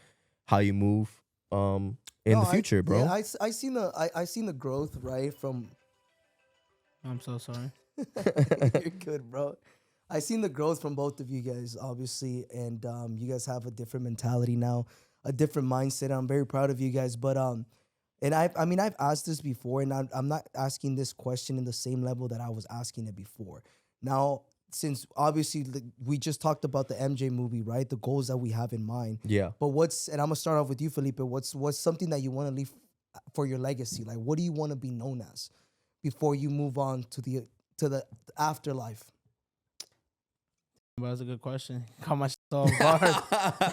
[SPEAKER 2] how you move in the future, bro.
[SPEAKER 3] Yeah, I seen the growth, right? From
[SPEAKER 1] I'm so sorry.
[SPEAKER 3] You're good, bro. I seen the growth from both of you guys, obviously, and you guys have a different mentality now, a different mindset. I'm very proud of you guys, but and I've asked this before, and I'm not asking this question in the same level that I was asking it before. Now, since obviously we just talked about the MJ movie, right? The goals that we have in mind.
[SPEAKER 2] Yeah.
[SPEAKER 3] But and I'm gonna start off with you, Felipe. What's something that you want to leave for your legacy? Like, what do you want to be known as before you move on to the afterlife?
[SPEAKER 1] Well, that's a good question. How much so guard?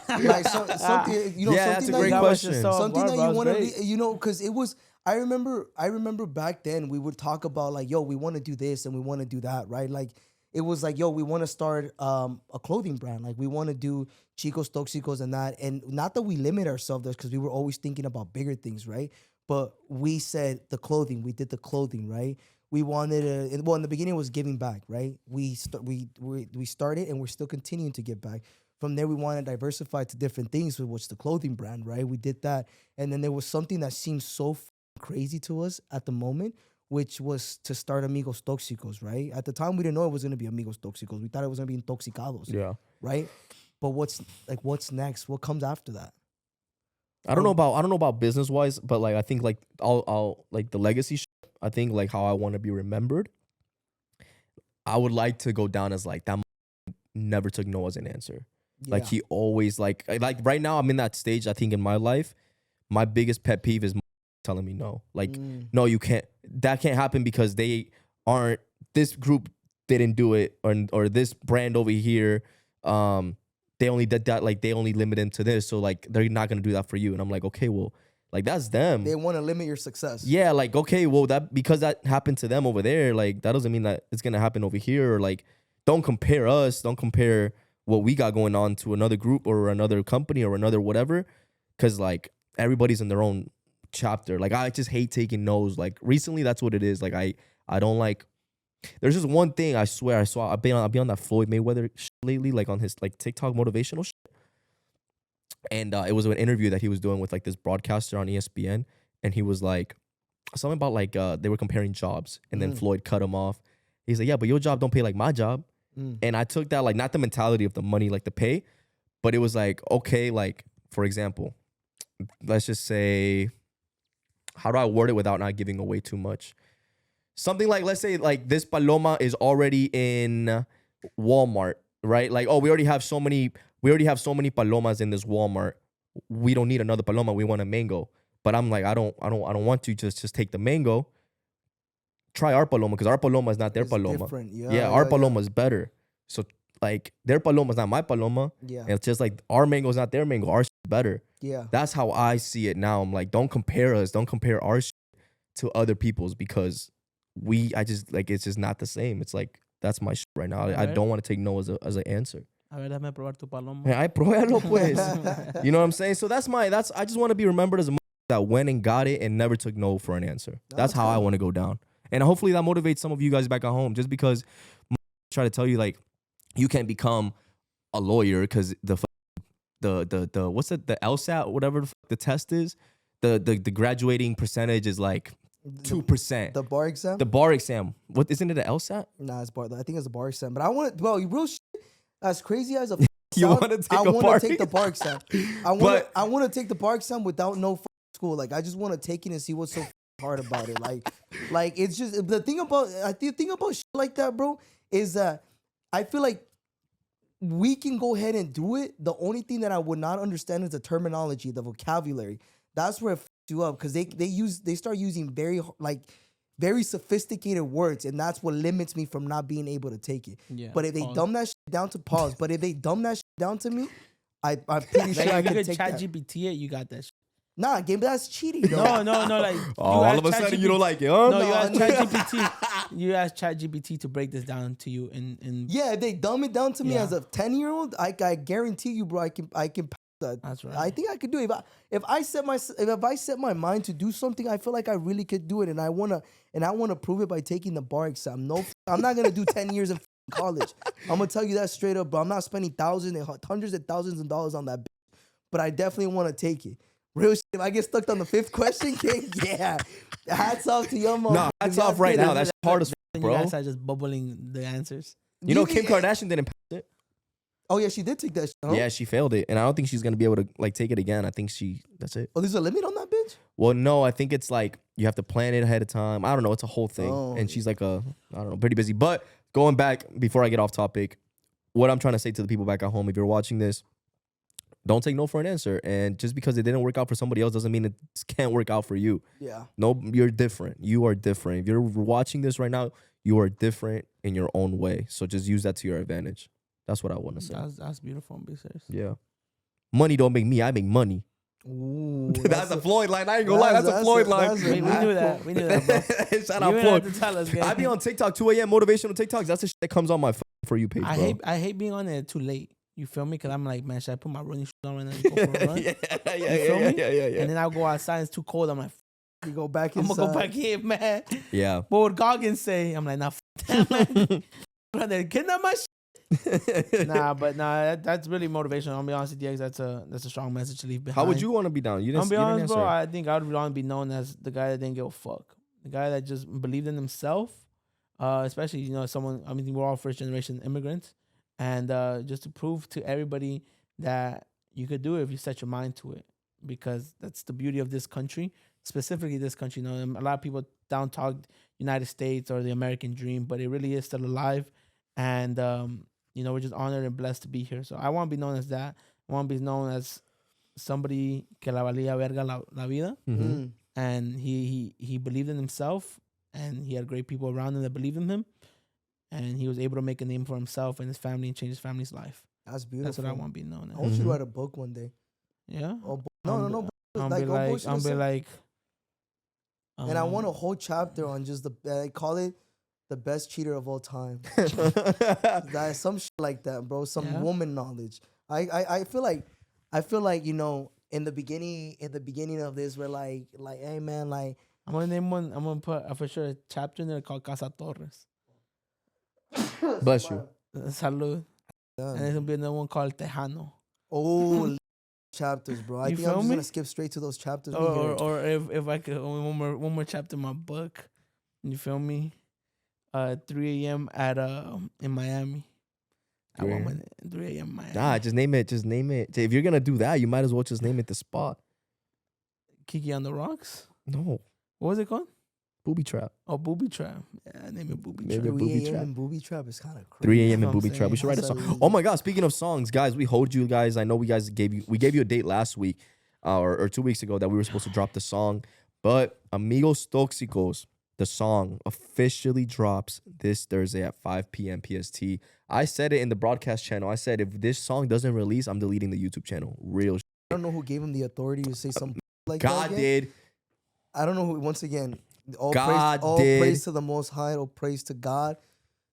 [SPEAKER 3] Like something, you know,
[SPEAKER 2] yeah,
[SPEAKER 3] something
[SPEAKER 2] that's a great question.
[SPEAKER 3] Something that you want to, you know, because it was. I remember back then we would talk about like, yo, we want to do this and we want to do that, right? Like it was like, yo, we want to start a clothing brand, like we want to do Chicos Toxicos and that, and not that we limit ourselves there, because we were always thinking about bigger things, right? But we said we did the clothing, right? We wanted to, well, in the beginning it was giving back, right? We started and we're still continuing to give back. From there, we wanted to diversify to different things, which was the clothing brand, right? We did that. And then there was something that seemed so crazy to us at the moment, which was to start Amigos Tóxicos, right? At the time, we didn't know it was going to be Amigos Tóxicos. We thought it was going to be Intoxicados, right? But what's next? What comes after that?
[SPEAKER 2] I don't know about business wise, but like I think like I'll like the legacy shit, I think like how I want to be remembered. I would like to go down as like that never took no as an answer. Yeah. Like he always like right now I'm in that stage. I think in my life, my biggest pet peeve is telling me no. Like no, you can't. That can't happen because they aren't. This group didn't do it, or this brand over here. They only did that, like they only limit them to this, so like they're not gonna do that for you. And I'm like, okay, well, like that's them.
[SPEAKER 3] They want to limit your success.
[SPEAKER 2] Yeah, like okay, well that because that happened to them over there, like that doesn't mean that it's gonna happen over here. Or like, don't compare us, don't compare what we got going on to another group or another company or another whatever, because like everybody's in their own chapter. Like I just hate taking no's. Like recently, that's what it is. Like I don't like. There's just one thing I swear I saw. I've been on that Floyd Mayweather shit lately, like on his like TikTok motivational shit. And it was an interview that he was doing with like this broadcaster on ESPN, and he was like something about like they were comparing jobs, and then Floyd cut him off. He's like, yeah, but your job don't pay like my job. And I took that like not the mentality of the money, like the pay, but it was like, okay, like for example, let's just say, how do I word it without not giving away too much? Something like, let's say like this paloma is already in Walmart, right? Like, oh, we already have so many palomas in this Walmart. We don't need another paloma. We want a mango. But I'm like, I don't want to just take the mango. Try our paloma, because our paloma is not their paloma. Yeah, our paloma is better. So like their paloma is not my paloma. Yeah. And it's just like our mango is not their mango. Ours is better. Yeah. That's how I see it now. I'm like, don't compare us. Don't compare our to other people's, because it's just not the same. It's like, that's my right now. I don't want to take no as an answer.
[SPEAKER 1] A ver, déjame probar tu paloma.
[SPEAKER 2] Ay, pruébalo pues. You know what I'm saying? So I just want to be remembered as a that went and got it and never took no for an answer. That's how I want to go down. And hopefully that motivates some of you guys back at home, just because try to tell you like you can't become a lawyer because the what's it, the LSAT, whatever the test is, the graduating percentage is like 2%.
[SPEAKER 3] The bar exam?
[SPEAKER 2] The bar exam. What, isn't it an LSAT?
[SPEAKER 3] Nah, it's bar. I think it's a bar exam. But I want to, well, real shit, as crazy as a
[SPEAKER 2] You want to take
[SPEAKER 3] I
[SPEAKER 2] a bar
[SPEAKER 3] want to take the bar exam. I want to take the bar exam without no school. Like, I just want to take it and see what's so hard about it. Like it's just, the thing about shit like that, bro, is that I feel like we can go ahead and do it. The only thing that I would not understand is the terminology, the vocabulary. That's where it fucks you up, because they start using very sophisticated words, and that's what limits me from not being able to take it.
[SPEAKER 1] Yeah,
[SPEAKER 3] but if they dumb that shit down to pause, but if they dumb that shit down to me, I'm pretty sure I can take that.
[SPEAKER 1] ChatGPT it, you got that shit.
[SPEAKER 3] Nah, game, that's cheating, though.
[SPEAKER 1] No, like
[SPEAKER 2] all of a sudden you don't like it, huh?
[SPEAKER 1] No, you ask ChatGPT. You ask ChatGPT to break this down to you, and
[SPEAKER 3] yeah, if they dumb it down to me as a 10-year-old, I guarantee you, bro, I can pass that.
[SPEAKER 1] That's right.
[SPEAKER 3] I think I could do it. If I set my mind to do something, I feel like I really could do it, and I wanna prove it by taking the bar exam. No, I'm not gonna do 10 years in college. I'm gonna tell you that straight up, bro. I'm not spending thousands and hundreds of thousands of dollars on that, but I definitely want to take it. Real shit. If I get stuck on the 5th question, yeah. Hats off to your mom.
[SPEAKER 2] No, hats off right now. That's hard as fuck, bro.
[SPEAKER 1] You guys are just bubbling the answers.
[SPEAKER 2] You know, Kim Kardashian didn't pass it.
[SPEAKER 3] Oh yeah, she did take that shit, huh?
[SPEAKER 2] Yeah, she failed it, and I don't think she's gonna be able to like take it again. I think that's it.
[SPEAKER 3] Oh, there's a limit on that bitch?
[SPEAKER 2] Well, no, I think it's like you have to plan it ahead of time. I don't know. It's a whole thing, and she's like I don't know, pretty busy. But going back before I get off topic, what I'm trying to say to the people back at home, if you're watching this, don't take no for an answer. And just because it didn't work out for somebody else doesn't mean it can't work out for you.
[SPEAKER 3] Yeah.
[SPEAKER 2] No, you're different. You are different. If you're watching this right now, you are different in your own way. So just use that to your advantage. That's what I want to say.
[SPEAKER 1] That's beautiful. Be serious.
[SPEAKER 2] Yeah. Money don't make me. I make money.
[SPEAKER 3] Ooh,
[SPEAKER 2] that's a Floyd line. I ain't gonna lie. That's a Floyd line.
[SPEAKER 1] We knew that. We knew that, bro.
[SPEAKER 2] Shout out Floyd. I be on TikTok, 2 a.m. motivational TikToks. That's the shit that comes on my For You page, bro.
[SPEAKER 1] I hate being on there too late. You feel me? Because I'm like, man, should I put my running shoes on right now and go for a run? Yeah. And then I'll go outside. It's too cold. I'm like,
[SPEAKER 3] you go back inside.
[SPEAKER 1] I'm going to go back in, man.
[SPEAKER 2] Yeah.
[SPEAKER 1] What would Goggins say? I'm like, nah, that, man. Brother, kidnap my shit. That's really motivational. I'll be honest with you, that's a strong message to leave behind.
[SPEAKER 2] How would you want to be down?
[SPEAKER 1] I'll be honest, bro. I think I would want to be known as the guy that didn't give a fuck. The guy that just believed in himself. Especially, you know, we're all first generation immigrants. And just to prove to everybody that you could do it if you set your mind to it, because that's the beauty of this country, specifically this country. You know, a lot of people down talk United States or the American dream, but it really is still alive. And you know, we're just honored and blessed to be here. So I want to be known as that. I want to be known as somebody que la valía verga la vida.
[SPEAKER 2] Mm-hmm.
[SPEAKER 1] And he believed in himself, and he had great people around him that believed in him. And he was able to make a name for himself and his family and change his family's life.
[SPEAKER 3] That's beautiful.
[SPEAKER 1] That's what I want to be known as.
[SPEAKER 3] I want you to write a book one day.
[SPEAKER 1] Yeah?
[SPEAKER 3] No.
[SPEAKER 1] I'll be like,
[SPEAKER 3] and I want a whole chapter on just I call it the best cheater of all time. Some shit like that, bro. Some woman knowledge. I feel like, you know, in the beginning of this, we're like, hey man, like,
[SPEAKER 1] I'm gonna name one. I'm gonna put for sure a chapter in there called Casa Torres.
[SPEAKER 2] Bless you.
[SPEAKER 1] Salud. And there's gonna be another one called Tejano.
[SPEAKER 3] Oh, chapters, bro. I think I'm just gonna skip straight to those chapters.
[SPEAKER 1] Or if I could, one more chapter in my book. You feel me? 3 a.m. at in Miami. I want one 3 a.m. Miami.
[SPEAKER 2] Nah, just name it. If you're gonna do that, you might as well just name it the spot.
[SPEAKER 1] Kiki on the Rocks?
[SPEAKER 2] No.
[SPEAKER 1] What was it called?
[SPEAKER 2] Booby Trap.
[SPEAKER 1] Oh, Booby Trap. Yeah, name it Booby Trap.
[SPEAKER 3] 3 a.m. and Booby Trap is kind of crazy.
[SPEAKER 2] 3 a.m. and Booby Trap. We should write a song. Oh my God! Speaking of songs, guys, we hold you guys. I know we gave you a date last week, or 2 weeks ago that we were supposed to drop the song, but Amigos Tóxicos, the song officially drops this Thursday at 5 p.m. PST. I said it in the broadcast channel. I said if this song doesn't release, I'm deleting the YouTube channel. Real.
[SPEAKER 3] I don't know who gave him the authority to say something like
[SPEAKER 2] God
[SPEAKER 3] that. God
[SPEAKER 2] did.
[SPEAKER 3] I don't know who. Once again. All
[SPEAKER 2] God
[SPEAKER 3] praise,
[SPEAKER 2] did.
[SPEAKER 3] praise to the Most High, all praise to God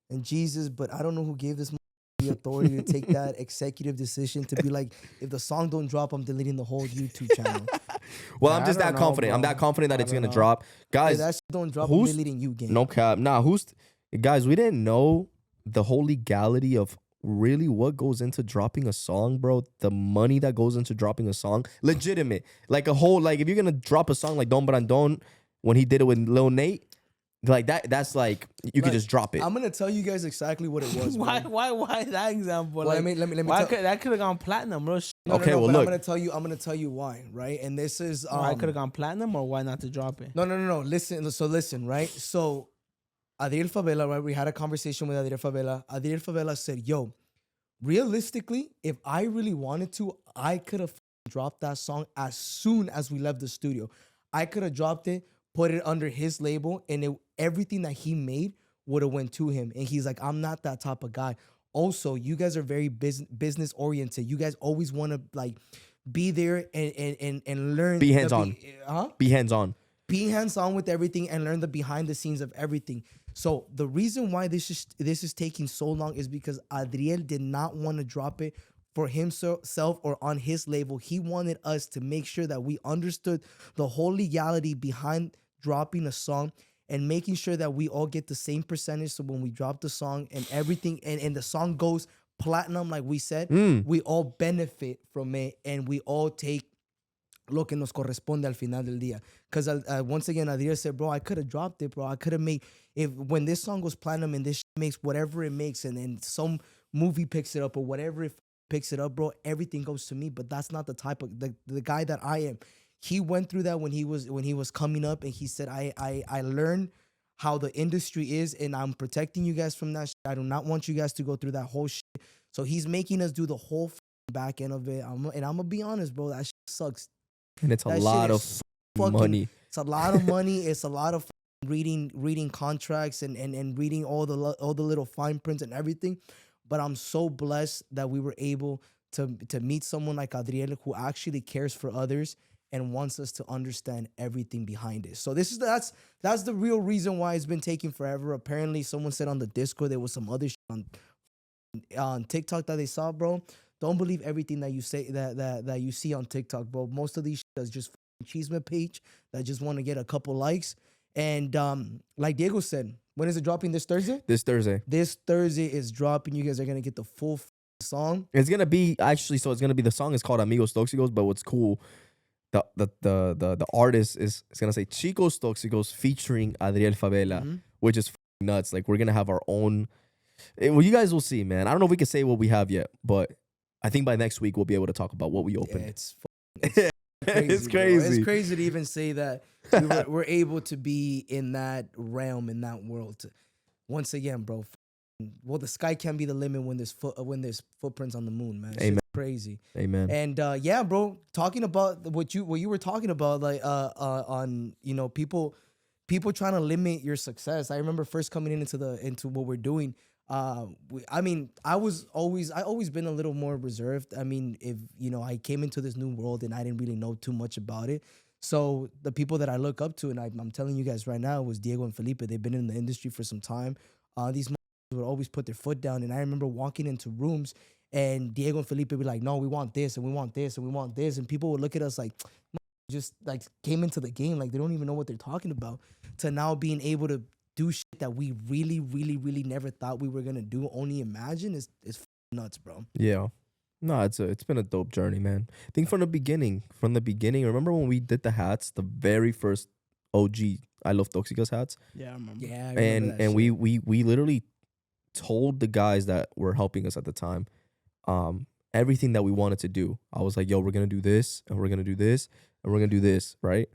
[SPEAKER 3] and Jesus, but I don't know who gave this the authority to take that executive decision to be like, if the song don't drop, I'm deleting the whole YouTube channel.
[SPEAKER 2] Well,
[SPEAKER 3] Yeah,
[SPEAKER 2] I'm just
[SPEAKER 3] I
[SPEAKER 2] that
[SPEAKER 3] don't know,
[SPEAKER 2] confident. I'm
[SPEAKER 3] bro.
[SPEAKER 2] that confident that
[SPEAKER 3] I
[SPEAKER 2] it's
[SPEAKER 3] don't
[SPEAKER 2] gonna
[SPEAKER 3] know.
[SPEAKER 2] drop,
[SPEAKER 3] If
[SPEAKER 2] guys.
[SPEAKER 3] that shit don't drop, I'm
[SPEAKER 2] who's
[SPEAKER 3] deleting you, gang.
[SPEAKER 2] no cap? Nah, guys? We didn't know the whole legality of really what goes into dropping a song, bro. The money that goes into dropping a song, legitimate. Like a whole, like if you're gonna drop a song like Don Brandon when he did it with Lil Nate, like that's like you could
[SPEAKER 3] Like,
[SPEAKER 2] just drop it.
[SPEAKER 3] I'm gonna tell you guys exactly what it was. Bro.
[SPEAKER 1] Why that example?
[SPEAKER 3] Well,
[SPEAKER 1] Like,
[SPEAKER 3] let me
[SPEAKER 1] why
[SPEAKER 3] tell.
[SPEAKER 1] that could have gone platinum, bro?
[SPEAKER 3] No,
[SPEAKER 2] Okay,
[SPEAKER 3] no,
[SPEAKER 2] well,
[SPEAKER 3] but
[SPEAKER 2] look.
[SPEAKER 3] I'm gonna tell you why, right? And this is
[SPEAKER 1] Why could have gone platinum, or why not to drop it?
[SPEAKER 3] No. Listen, right? So Adriel Favela, right? We had a conversation with Adriel Favela. Adriel Favela said, yo, realistically, if I really wanted to, I could have dropped that song as soon as we left the studio. I could have dropped it, put it under his label, and everything that he made would have went to him. And he's like, I'm not that type of guy. Also, you guys are very business oriented. You guys always want to like be there and learn.
[SPEAKER 2] Be hands-on. Be hands-on.
[SPEAKER 3] Be hands-on with everything and learn the behind the scenes of everything. So the reason why this is taking so long is because Adriel did not want to drop it for himself or on his label. He wanted us to make sure that we understood the whole legality behind dropping a song and making sure that we all get the same percentage. So when we drop the song and everything and the song goes platinum, like we said, we all benefit from it and we all take lo que nos corresponde al final del día. Because once again, Adriel said, bro, I could have dropped it, bro. I could have made, when this song goes platinum and this makes whatever it makes and then some movie picks it up or whatever it picks it up, bro, everything goes to me. But that's not the type of, the guy that I am. He went through that when he was coming up and he said, I learned how the industry is and I'm protecting you guys from that shit. I do not want you guys to go through that whole shit. So he's making us do the whole back end of it. And I'm going to be honest, bro, that shit sucks.
[SPEAKER 2] And it's a lot of money.
[SPEAKER 3] It's a lot of money. It's a lot of reading contracts and reading all the little fine prints and everything. But I'm so blessed that we were able to meet someone like Adriel who actually cares for others and wants us to understand everything behind it. So that's the real reason why it's been taking forever. Apparently, someone said on the Discord there was some other shit on TikTok that they saw, bro. Don't believe everything that you say that you see on TikTok, bro. Most of these shit is just cheeseman page that just want to get a couple likes. And like Diego said, when is it dropping this Thursday?
[SPEAKER 2] This Thursday.
[SPEAKER 3] This Thursday is dropping. You guys are gonna get the full song.
[SPEAKER 2] It's gonna be the song is called Amigos Tóxicos, but what's cool, the artist is gonna say Chicos Toxicos featuring Adriel Favela, which is nuts. Like we're gonna have our own. Well, you guys will see, man. I don't know if we can say what we have yet, but I think by next week we'll be able to talk about what we opened.
[SPEAKER 3] Yeah, it's crazy.
[SPEAKER 2] It's
[SPEAKER 3] Bro.
[SPEAKER 2] crazy.
[SPEAKER 3] It's crazy to even say that we're able to be in that realm, in that world. Once again, bro. Well, the sky can't be the limit when there's footprints on the moon, man. It's
[SPEAKER 2] Amen.
[SPEAKER 3] just crazy.
[SPEAKER 2] Amen.
[SPEAKER 3] And yeah, bro. Talking about what you were talking about, like on people trying to limit your success. I remember first coming into what we're doing. I always been a little more reserved. I mean, if I came into this new world and I didn't really know too much about it. So the people that I look up to, and I'm telling you guys right now, was Diego and Felipe. They've been in the industry for some time. These would always put their foot down, and I remember walking into rooms, and Diego and Felipe would be like, "No, we want this, and we want this, and we want this," and people would look at us like, just like came into the game, like they don't even know what they're talking about. To now being able to do shit that we really, really, really never thought we were gonna do, only imagine is nuts, bro.
[SPEAKER 2] Yeah. No, it's been a dope journey, man. I think from the beginning, remember when we did the hats, the very first OG I Love Toxicos hats?
[SPEAKER 1] Yeah, I remember.
[SPEAKER 3] Yeah, I remember that shit.
[SPEAKER 2] we literally told the guys that were helping us at the time everything that we wanted to do. I was like, yo, we're gonna do this, and we're gonna do this, and we're gonna do this, right?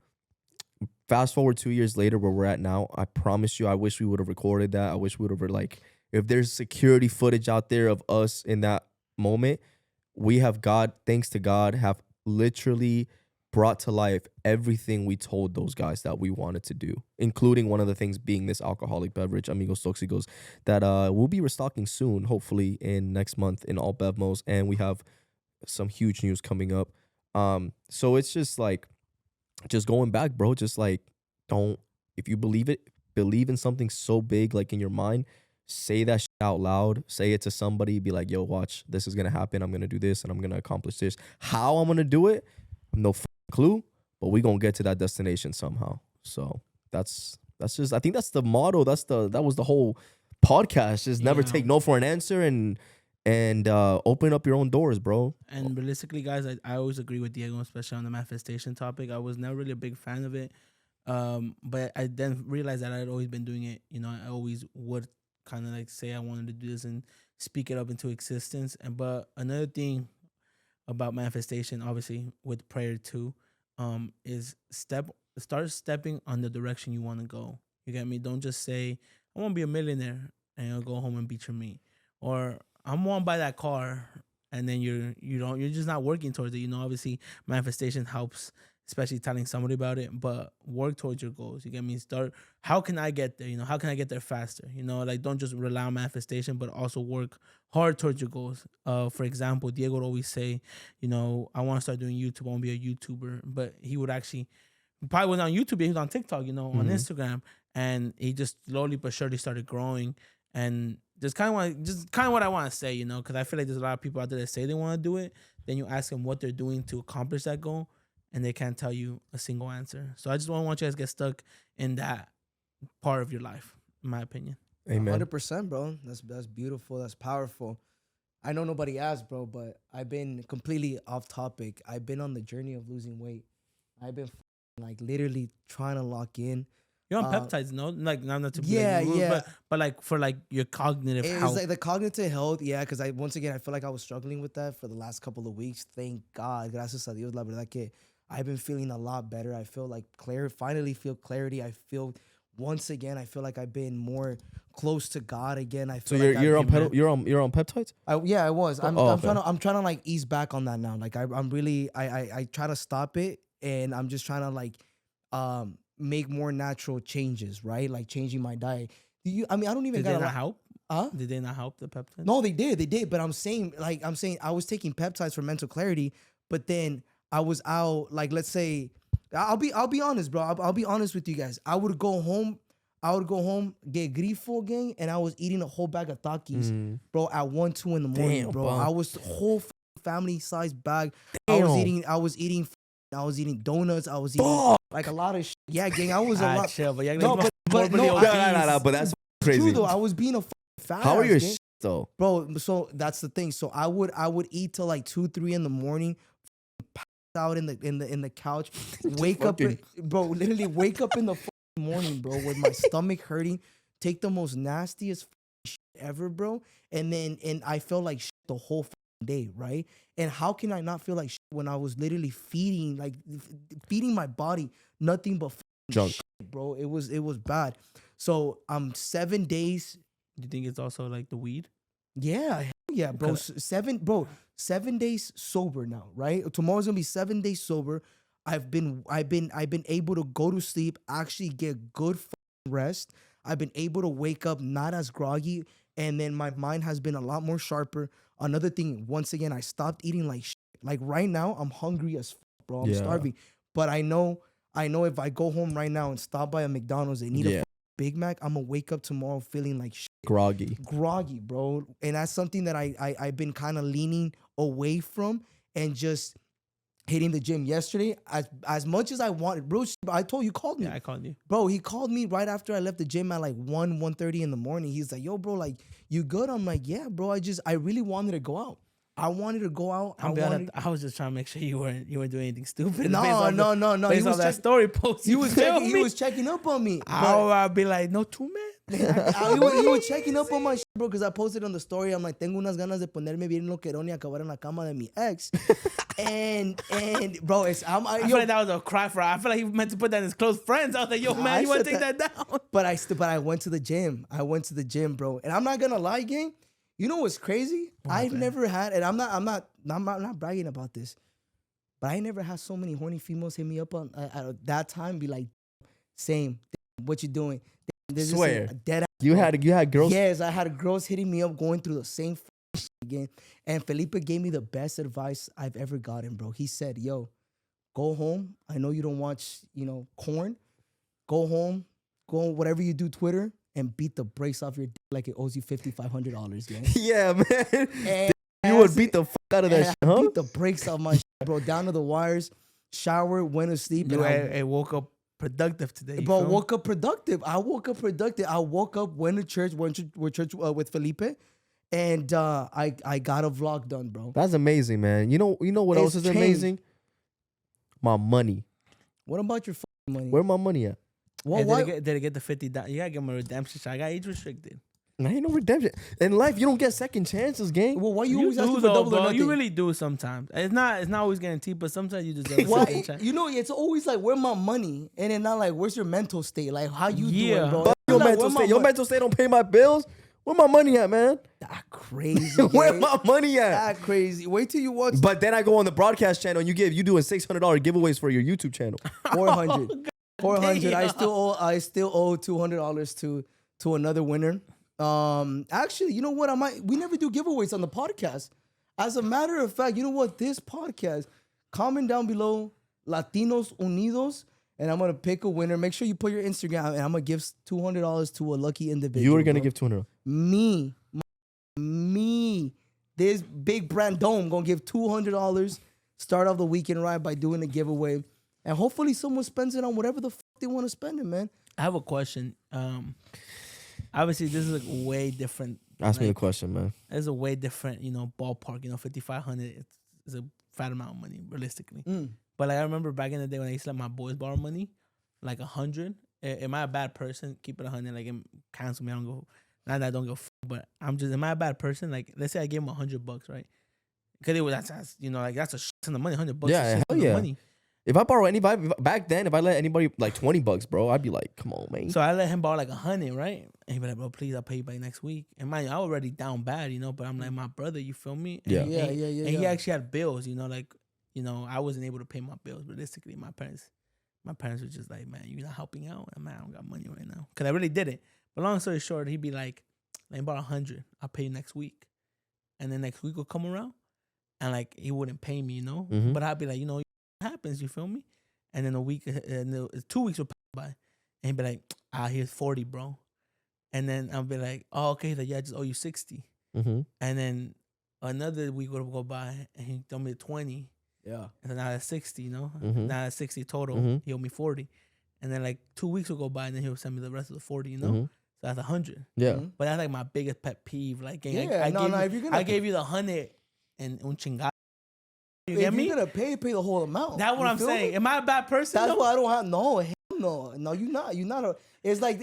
[SPEAKER 2] Fast forward 2 years later, where we're at now, I promise you, I wish we would have recorded that. I wish we would have, like, if there's security footage out there of us in that moment, we have thanks to God, have literally brought to life everything we told those guys that we wanted to do, including one of the things being this alcoholic beverage, Amigos Tóxicos, that we'll be restocking soon, hopefully in next month in all Bevmos, and we have some huge news coming up. So it's just like, just going back, bro, just like, if you believe in something so big, like in your mind, say that shit out loud. Say it to somebody. Be like, yo, watch. This is gonna happen. I'm gonna do this, and I'm gonna accomplish this. How I'm gonna do it, no clue. But we gonna get to that destination somehow. So that's just. I think that's the motto. That was the whole podcast. Just never take no for an answer and open up your own doors, bro.
[SPEAKER 1] And realistically, guys, I always agree with Diego, especially on the manifestation topic. I was never really a big fan of it. But I then realized that I'd always been doing it. You know, I always would kind of like say I wanted to do this and speak it up into existence. But another thing about manifestation, obviously with prayer too, is start stepping on the direction you want to go. You get me? Don't just say I want to be a millionaire and you'll go home and beat your meat, or I want to buy that car, and then you're just not working towards it. You know, obviously manifestation helps, especially telling somebody about it, but work towards your goals. You get me? Start, how can I get there? You know, how can I get there faster? You know, like don't just rely on manifestation, but also work hard towards your goals. For example, Diego would always say, you know, I want to start doing YouTube. I want to be a YouTuber. But he would actually, probably wasn't on YouTube, he was on TikTok, you know, on Instagram. And he just slowly but surely started growing. And just kind of what I want to say, you know, because I feel like there's a lot of people out there that say they want to do it. Then you ask them what they're doing to accomplish that goal, and they can't tell you a single answer. So I just don't want you guys to get stuck in that part of your life, in my opinion.
[SPEAKER 2] Amen.
[SPEAKER 3] 100%, bro. That's beautiful. That's powerful. I know nobody asked, bro, but I've been completely off topic. I've been on the journey of losing weight. I've been like literally trying to lock in.
[SPEAKER 1] You're on peptides, no? Like not to be
[SPEAKER 3] yeah,
[SPEAKER 1] like,
[SPEAKER 3] yeah.
[SPEAKER 1] But like for like your cognitive health.
[SPEAKER 3] It's like the cognitive health, yeah, because I feel like I was struggling with that for the last couple of weeks. Thank God, gracias a Dios, la verdad que I've been feeling a lot better. I feel like finally feel clarity. I feel once again, I feel like I've been more close to God again. I feel
[SPEAKER 2] you're on peptides?
[SPEAKER 3] Yeah, I was. I'm
[SPEAKER 2] okay.
[SPEAKER 3] I'm trying to like ease back on that now. Like I'm really I try to stop it, and I'm just trying to like make more natural changes, right? Like changing my diet. I mean, I don't even
[SPEAKER 1] Did they not help?
[SPEAKER 3] Huh?
[SPEAKER 1] Did they not help the peptides?
[SPEAKER 3] No, they did. But I'm saying I was taking peptides for mental clarity, but then I was out, like, let's say, I'll be honest, bro. I'll be honest with you guys. I would go home, get grifo, gang, and I was eating a whole bag of Takis, bro, at 1, 2 in the morning,
[SPEAKER 2] Damn,
[SPEAKER 3] bro.
[SPEAKER 2] bro.
[SPEAKER 3] I was family size bag.
[SPEAKER 2] Damn.
[SPEAKER 3] I was eating donuts. I was eating like a lot of shit. Yeah, gang. I was a lot.
[SPEAKER 1] Chill, but
[SPEAKER 3] No, but no,
[SPEAKER 2] But that's crazy.
[SPEAKER 3] true though. I was being a fat.
[SPEAKER 2] How are your
[SPEAKER 3] gang.
[SPEAKER 2] shit though,
[SPEAKER 3] Bro? So that's the thing. So I would eat till like 2, 3 in the morning. Out in the couch, wake up, bro. Literally wake up in the morning, bro, with my stomach hurting. Take the most nastiest shit ever, bro. And I felt like shit the whole day, right? And how can I not feel like shit when I was literally feeding my body nothing but
[SPEAKER 2] junk,
[SPEAKER 3] shit, bro? It was bad. So 7 days.
[SPEAKER 1] Do you think it's also like the weed?
[SPEAKER 3] Yeah, hell yeah, bro. 7 days sober now, right? Tomorrow's gonna be 7 days sober. I've been able to go to sleep, actually get good rest. I've been able to wake up not as groggy, and then my mind has been a lot more sharper. Another thing, once again, I stopped eating like shit. Like right now, I'm hungry as bro. I'm starving, but I know if I go home right now and stop by a McDonald's and eat a Big Mac, I'm gonna wake up tomorrow feeling like shit. Groggy, bro. And that's something that I've been kind of leaning away from and just hitting the gym yesterday. As much as I wanted, bro, I told you, called me.
[SPEAKER 1] Yeah, I called you.
[SPEAKER 3] Bro, he called me right after I left the gym at like 1:30 in the morning. He's like, yo, bro, like, you good? I'm like, yeah, bro. I really wanted to go out. I wanted to go out.
[SPEAKER 1] I was just trying to make sure you weren't doing anything stupid.
[SPEAKER 3] No.
[SPEAKER 1] Based on that story post,
[SPEAKER 3] he was checking up on me.
[SPEAKER 1] I'll be like, no, two man.
[SPEAKER 3] He was checking up on my shit, bro, because I posted on the story. I'm like, tengo unas ganas de ponerme bien loquerón y acabar en la cama de mi ex. and bro, I feel
[SPEAKER 1] like that was a cry for. I feel like he meant to put that in his close friends. I was like, yo, man, you want to take that down?
[SPEAKER 3] But I went to the gym. Bro, and I'm not gonna lie, gang. You know what's crazy? I've never had, and I'm not bragging about this, but I never had so many horny females hit me up on at that time. Be like, same. What you doing?
[SPEAKER 2] Swear. You had girls.
[SPEAKER 3] Yes, I had girls hitting me up going through the same shit again. And Felipe gave me the best advice I've ever gotten, bro. He said, "Yo, go home. I know you don't watch, corn. Go home. Go whatever you do, Twitter, and beat the brakes off your dick like it owes you $5,500, gang.
[SPEAKER 2] Yeah, man.
[SPEAKER 3] And
[SPEAKER 2] You would beat the fuck out of that shit,
[SPEAKER 3] I
[SPEAKER 2] huh?
[SPEAKER 3] beat the brakes off my shit, bro. Down to the wires, shower, went to sleep.
[SPEAKER 1] You
[SPEAKER 3] And
[SPEAKER 1] I woke up productive today.
[SPEAKER 3] Bro, woke up productive. I woke up, went to church, with Felipe, and I got a vlog done, bro.
[SPEAKER 2] That's amazing, man. You know what else is
[SPEAKER 3] changed.
[SPEAKER 2] amazing? My money.
[SPEAKER 3] What about your fucking money?
[SPEAKER 2] Where my money at?
[SPEAKER 3] Well,
[SPEAKER 1] Hey,
[SPEAKER 3] why?
[SPEAKER 1] did it get the $50? You gotta give him a redemption shot. I got age restricted.
[SPEAKER 2] There ain't no redemption. In life, you don't get second chances, gang.
[SPEAKER 3] Well, why you
[SPEAKER 1] You
[SPEAKER 3] always asking
[SPEAKER 1] do
[SPEAKER 3] for
[SPEAKER 1] though,
[SPEAKER 3] double or
[SPEAKER 1] bro.
[SPEAKER 3] nothing?
[SPEAKER 1] You really do sometimes. It's not always guaranteed, but sometimes you deserve a
[SPEAKER 3] Why?
[SPEAKER 1] second chance.
[SPEAKER 3] You know, it's always like, where my money? And then not like, where's your mental state? Like, how you
[SPEAKER 1] Yeah.
[SPEAKER 3] doing, bro?
[SPEAKER 2] Fuck
[SPEAKER 3] It's
[SPEAKER 2] your
[SPEAKER 3] like,
[SPEAKER 2] mental
[SPEAKER 3] where my
[SPEAKER 2] state. Your
[SPEAKER 3] mon-
[SPEAKER 2] mental state don't pay my bills. Where my money at, man?
[SPEAKER 3] That crazy.
[SPEAKER 2] Where
[SPEAKER 3] gang.
[SPEAKER 2] my money at?
[SPEAKER 3] That crazy. Wait till you watch
[SPEAKER 2] But then I go on the broadcast channel and you doing $600 giveaways for your YouTube channel.
[SPEAKER 3] 400. 400. I
[SPEAKER 1] damn.
[SPEAKER 3] still owe $200 to another winner. Actually, you know what? We never do giveaways on the podcast. As a matter of fact, you know what? This podcast, comment down below Latinos Unidos, and I'm gonna pick a winner. Make sure you put your Instagram, and I'm gonna give $200 to a lucky individual.
[SPEAKER 2] You were gonna
[SPEAKER 3] bro.
[SPEAKER 2] give $200.
[SPEAKER 3] Me. This big brand dome gonna give $200. Start off the weekend right by doing a giveaway, and hopefully someone spends it on whatever the fuck they want to spend it, man.
[SPEAKER 1] I have a question. Obviously, this is like way different.
[SPEAKER 2] Ask me the
[SPEAKER 1] like,
[SPEAKER 2] question, man.
[SPEAKER 1] It's a way different, ballpark. 5,500. It's a fat amount of money, realistically. But like I remember back in the day when I used to let my boys borrow money, like 100. Am I a bad person? Keep it 100. Like cancel me. I don't go. Not that I don't go. But am I a bad person? Like let's say I gave him $100, right? Because that's a shit ton of money. $100.
[SPEAKER 2] Yeah,
[SPEAKER 1] is a shit
[SPEAKER 2] hell
[SPEAKER 1] ton of
[SPEAKER 2] yeah.
[SPEAKER 1] money.
[SPEAKER 2] If I borrow anybody back then, if I let anybody like $20, bro, I'd be like, come on, man.
[SPEAKER 1] So I let him borrow like 100, right? And he'd be like, bro, please, I'll pay you by next week. And mind you, I already down bad, but I'm like, my brother, you feel me? And
[SPEAKER 2] Yeah.
[SPEAKER 1] And he actually had bills, I wasn't able to pay my bills. Realistically, my parents were just like, man, you're not helping out. And man, I don't got money right now. Because I really did it. But long story short, he'd be like, let me borrow 100. I'll pay you next week. And then next week will come around. And like, he wouldn't pay me,
[SPEAKER 2] Mhm.
[SPEAKER 1] But I'd be like, it happens, you feel me? And then 2 weeks would pass by. And he'd be like, here's 40, bro. And then I'll be like, oh, okay. Like, yeah, I just owe you 60.
[SPEAKER 2] Mm-hmm.
[SPEAKER 1] And then another week would go by and he told me 20.
[SPEAKER 3] Yeah.
[SPEAKER 1] And then now that's 60,
[SPEAKER 2] Mhm.
[SPEAKER 1] Now that's 60 total.
[SPEAKER 2] Mhm.
[SPEAKER 1] He owed me 40. And then like 2 weeks will go by and then he'll send me the rest of the 40,
[SPEAKER 2] Mhm.
[SPEAKER 1] So that's 100.
[SPEAKER 2] Yeah.
[SPEAKER 3] Mhm.
[SPEAKER 1] But that's like my biggest pet peeve. Like, gang,
[SPEAKER 3] Yeah,
[SPEAKER 1] I
[SPEAKER 3] if you're gonna
[SPEAKER 1] I gave you the 100 and un chingado. You
[SPEAKER 3] if
[SPEAKER 1] get me?
[SPEAKER 3] you're gonna pay the whole amount.
[SPEAKER 1] That's what
[SPEAKER 3] You
[SPEAKER 1] I'm
[SPEAKER 3] feel
[SPEAKER 1] saying.
[SPEAKER 3] me?
[SPEAKER 1] Am I a bad person?
[SPEAKER 3] That's
[SPEAKER 1] though?
[SPEAKER 3] why I don't have no, you're not. You're not a. It's like